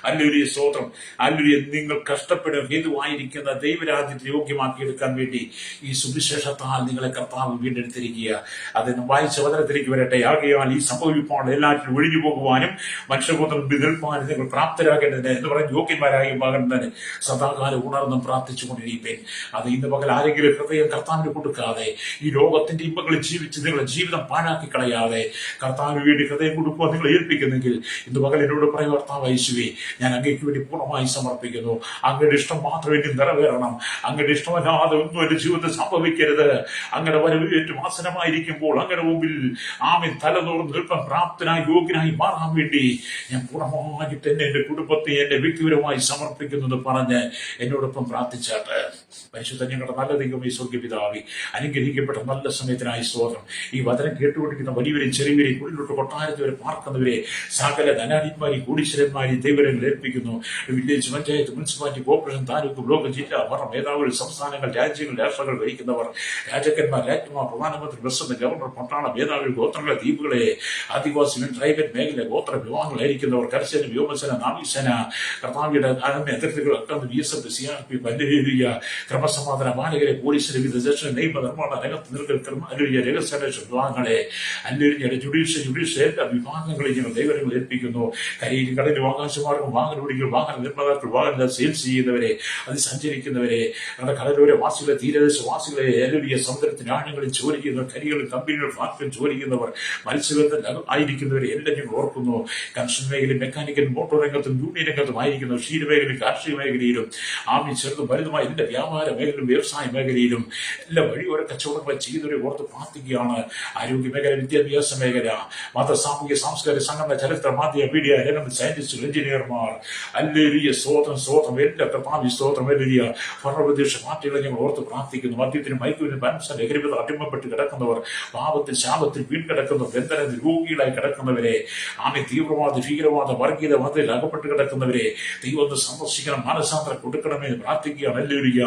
ഹല്ലേലൂയ. സ്തോത്രം. ഹല്ലേലൂയ. നിങ്ങൾ കഷ്ടപ്പെടുക ഹേതുവായിരിക്കുന്ന ദൈവരാജ്യത്തെ യോഗ്യമാക്കിയെടുക്കാൻ വേണ്ടി ഈ സുവിശേഷത്താൽ നിങ്ങളെ കർത്താവ് വീണ്ടെടുത്തിരിക്കുക. അതിന് വായിച്ച വചനത്തിലേക്ക് വരട്ടെ. ആകയാൽ ഈ സംഭവിപ്പാട് എല്ലാറ്റിലും ഒഴിഞ്ഞു പോകുവാനും മനുഷ്യപുത്രൻ നിൽപ്പാനും നിങ്ങൾ പ്രാപ്തരാകേണ്ടതിന് എന്ന് പറഞ്ഞ് യോഗ്യന്മാരായി മാകേണ്ടതിന് സദാകാലം ഉണർന്നും പ്രാർത്ഥിച്ചുകൊണ്ടിരിപ്പേൻ. അത് ഇന്ന് പകൽ ആരെങ്കിലും ഹൃദയം കർത്താവിന് കൊടുക്കാതെ ഈ ലോകത്തിന്റെ ഇമ്പങ്ങളിൽ ജീവിച്ച് നിങ്ങളുടെ ജീവിതം പാഴാക്കി കളയാതെ കർത്താവിന് വേണ്ടി ഹൃദയം കൊടുക്കുക നിങ്ങൾ ഏൽപ്പിക്കുന്നെങ്കിൽ ഇന്ന് പകൽ എന്നോട് പറയും, കർത്താവ് യേശുവേ, ഞാൻ അങ്ങേക്ക് വേണ്ടി പൂർണ്ണമായി സമർപ്പിക്കുന്നു. അങ്ങയുടെ ഇഷ്ടം മാത്രം എനിക്ക് നിറവേറണം. അങ്ങയുടെ ഇഷ്ടമല്ലാതെ ഒന്നും എന്റെ ജീവിതത്തിൽ സംഭവിക്കരുത്. അങ്ങയുടെ വരവ് ഏറ്റവും ആസനമായിരിക്കുമ്പോൾ അങ്ങയുടെ മുമ്പിൽ തലനോർന്ന് നിൽപ്പാൻ പ്രാപ്തനായി യോഗ്യനായി മാറാൻ വേണ്ടി ഞാൻ പൂർണ്ണമായിട്ട് എന്റെ കുടുംബത്തെ എന്റെ വ്യക്തിപരമായി സമർപ്പിക്കുന്നു എന്ന് പറഞ്ഞ് എന്നോടൊപ്പം പ്രാർത്ഥിച്ചാട്ട്. പരിശുദ്ധ ഞങ്ങളുടെ നല്ല ദൈവമേ, സ്വർഗ്ഗ പിതാവേ, അനുഗ്രഹിക്കപ്പെട്ട നല്ല സമയത്തിനായി സ്തോത്രം. ഈ വചനം കേട്ടു ഓടിക്കുന്ന വലിയവരെയും ചെറിയവരെയും ഉള്ളിലോട്ട് കൊട്ടാരത്തിവരെ പാർക്കുന്നവരെ സകല ധനാധിപന്മാരെയും കോടീശ്വരന്മാരെയും ദൈവങ്ങൾ ഏൽപ്പിക്കുന്നു. Village, panchayat, municipality, corporation, taluk, block, ജില്ല, മറ മേധാവികൾ, സംസ്ഥാനങ്ങൾ, രാജ്യങ്ങൾ, രാഷ്ട്രങ്ങൾ ഭരിക്കുന്നവർ, രാജാക്കന്മാർ, രാജ്ഞിമാർ, പ്രധാനമന്ത്രി, പ്രസിഡന്റ്, ഗവർണർ, പട്ടാള മേധാവികൾ, ഗോത്രങ്ങളെ, ദ്വീപുകളെ, ആദിവാസികൾ, ട്രൈബൽ മേഖല, ഗോത്ര വിഭാഗങ്ങളായിരിക്കുന്നവർ, കരസേന, വ്യോമസേന, നാവികസേന, കർത്താവിയുടെ അതിർത്തികൾ, BSF, CRP, ക്രമസമാധാന പാലകരെ, പോലീസിലെ വിവിധ ദക്ഷിണ നിയമ നിർമ്മാണ രംഗത്ത് നിൽക്കുന്ന രഹസ്യാന്വേഷണ വിഭാഗങ്ങളെ, അന്വേഷിച്ച ജുഡീഷ്യൽ എല്ലാ വിഭാഗങ്ങളെയും ഞങ്ങൾ ദൈവങ്ങൾ ഏൽപ്പിക്കുന്നു. കരയിൽ, കടലിലും, ആകാശമാർഗം, വാഹന ഓടികൾ, വാഹന നിർമ്മാതാക്കൾ, വാഹന സെയിൽസ് ചെയ്യുന്നവരെ, അത് സഞ്ചരിക്കുന്നവരെ, നമ്മുടെ കടലോര വാസികളെ, തീരദേശ വാസികളെ, എല്ലാ സമുദ്രത്തിന്റെ ആഴങ്ങളിൽ ജോലി ചെയ്യുന്നവർ, കരികളിൽ, കമ്പനികൾ, ഫാക്ടറിയിൽ ജോലി ചെയ്യുന്നവർ, മത്സ്യബന്ധനം ആയിരിക്കുന്നവരെ എല്ലാം ഞങ്ങൾ ഓർക്കുന്നു. കൺസ്ട്രക്ഷൻ മേഖലയിൽ, മെക്കാനിക്കൽ, മോട്ടോർ രംഗത്തും യൂണിയൻ രംഗത്തും ആയിരിക്കുന്നവർ, ക്ഷീരമേഖലയിലും, കാർഷിക മേഖലയിലും, ചെറുതും വലുതുമായ എല്ലാ വ്യാപാര മേഖലയിലും, വ്യവസായ മേഖലയിലും എല്ലാ വഴിയോര കച്ചവടങ്ങൾ ചെയ്യുന്നവരെ ഓർത്ത് പ്രാർത്ഥിക്കുകയാണ്. ആരോഗ്യ മേഖല, വിദ്യാഭ്യാസ മേഖല, മത, സാമൂഹിക, സാംസ്കാരിക, സംഘടന, ചരിത്ര, മാധ്യമ, മീഡിയ രംഗത്ത് സയന്റിസ്റ്റുകൾ, എഞ്ചിനീയർമാർ, അല്ലേലിയ സ്തോത്രം എല്ലാ കർത്താവി സ്തോത്രം, വലിയ ഭരണപ്രതിപക്ഷ പാർട്ടികളെ ഞങ്ങൾ ഓർത്ത് പ്രാർത്ഥിക്കുന്നു. മദ്യത്തിനും മയക്കുവിനും പരസ്പര ലഹരിപത അടിമപ്പെട്ട് കിടക്കുന്നവർ, പാപത്തിൽ ശാപത്തിൽ വീൺകിടക്കുന്നവർ, ബന്ധനത്തിൽ രോഗികളായി കിടക്കുന്നവരെ, തീവ്രവാദ, ഭീകരവാദ, വർഗീയത മതത്തിൽ അകപ്പെട്ട് കിടക്കുന്നവരെ ദൈവം സന്ദർശിക്കണം, മാനസാന്തരം കൊടുക്കണമെന്ന് പ്രാർത്ഥിക്കുകയാണ്. അല്ലേലിയ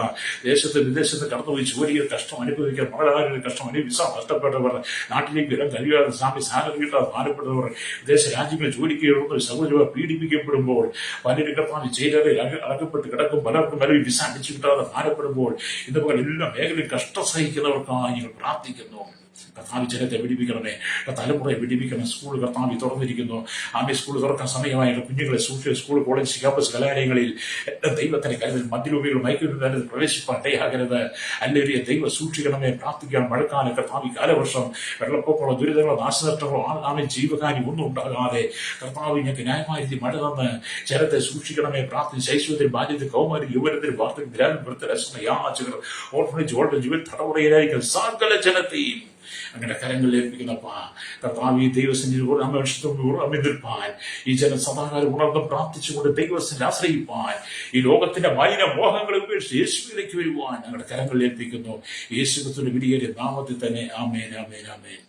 ദേശത്ത് വിദേശത്ത് കടന്നുപോയി ജോലിയിൽ കഷ്ടം അനുഭവിക്കാൻ, മകളാരുടെ കഷ്ടം വിസ നഷ്ടപ്പെട്ടവർ, നാട്ടിലേക്ക് വരാൻ കഴിയാതെ സാലറി കിട്ടാതെ ഭാരപ്പെട്ടവർ, വിദേശ രാജ്യങ്ങളിൽ ജോലിക്ക് സഹോദരർ പീഡിപ്പിക്കപ്പെടുമ്പോൾ, പലരും കർത്താവ് ജയിലറിൽ അകപ്പെട്ട് കിടക്കും, പലർക്കും പലരും വിസ അടിച്ചു കിട്ടാതെ ഭാരപ്പെടുമ്പോൾ, ഇതുപോലെ എല്ലാ മേഖലയും കഷ്ടം സഹിക്കുന്നവർക്കായി ഞങ്ങൾ പ്രാർത്ഥിക്കുന്നു. കർത്താവ് ജനത്തെ പിടിപ്പിക്കണമേ, തലമുറയെ പിടിപ്പിക്കണം. സ്കൂൾ കർത്താവ് തുറന്നിരിക്കുന്നു. സ്കൂൾ തുറക്കാൻ സമയമായ കുഞ്ഞുങ്ങളെ സൂക്ഷിച്ച് സ്കൂൾ, കോളേജ്, ക്യാമ്പസ്, കലാലയങ്ങളിൽ എല്ലാ ദൈവത്തിന് കരുതൽ, മദ്യലോപികൾ, മയക്കുമരുന്നിൽ പ്രവേശിപ്പാൻ ഇടയാകരുത്. അല്ലെങ്കിൽ ദൈവം സൂക്ഷിക്കണമേ, പ്രാർത്ഥിക്കാൻ. മഴക്കാലം, കർത്താവ്, കാലവർഷം, വെള്ളപ്പൊക്കങ്ങളോ, ദുരിതങ്ങളോ, നാശനഷ്ടങ്ങളോ, ജീവഹാനി ഒന്നും ഉണ്ടാകാതെ കർത്താവ് ഞങ്ങൾക്ക് ന്യായമായ രീതി മഴ തന്ന് ജനത്തെ സൂക്ഷിക്കണമേ, പ്രാർത്ഥന. ശൈശവത്തിൽ, ബാല്യത്തിൽ, കൗമാരി, യുവനത്തിൽ, വാർത്തകൾ, ഗ്രാമം, വൃത്തരക്ഷണ, യാചകർ, ഓർഫനേജ്, ഓൾഡ് ജുവൽ, തടവുറയിലായിരിക്കും സകല ജനത്തെയും അങ്ങനെ കരങ്ങളിൽ ഏൽപ്പിക്കുന്നപ്പാ. കർത്താവ് ഈ ദൈവസന്നിധി നിൽപ്പാൻ, ഈ ജനം സദാകാലം ഉണർന്ന് പ്രാർത്ഥിച്ചുകൊണ്ട് ദൈവസന്നിധി ആശ്രയിപ്പാൻ, ഈ ലോകത്തിന്റെ മലിന മോഹങ്ങളെ ഉപേക്ഷിച്ച് യേശുവിലേക്ക് വരുവാൻ ഞങ്ങളുടെ കരങ്ങളിൽ ഏൽപ്പിക്കുന്നു. യേശുവിന്റെ വിടിയേറിയ നാമത്തിൽ തന്നെ. ആമേൻ, ആമേൻ, ആമേൻ.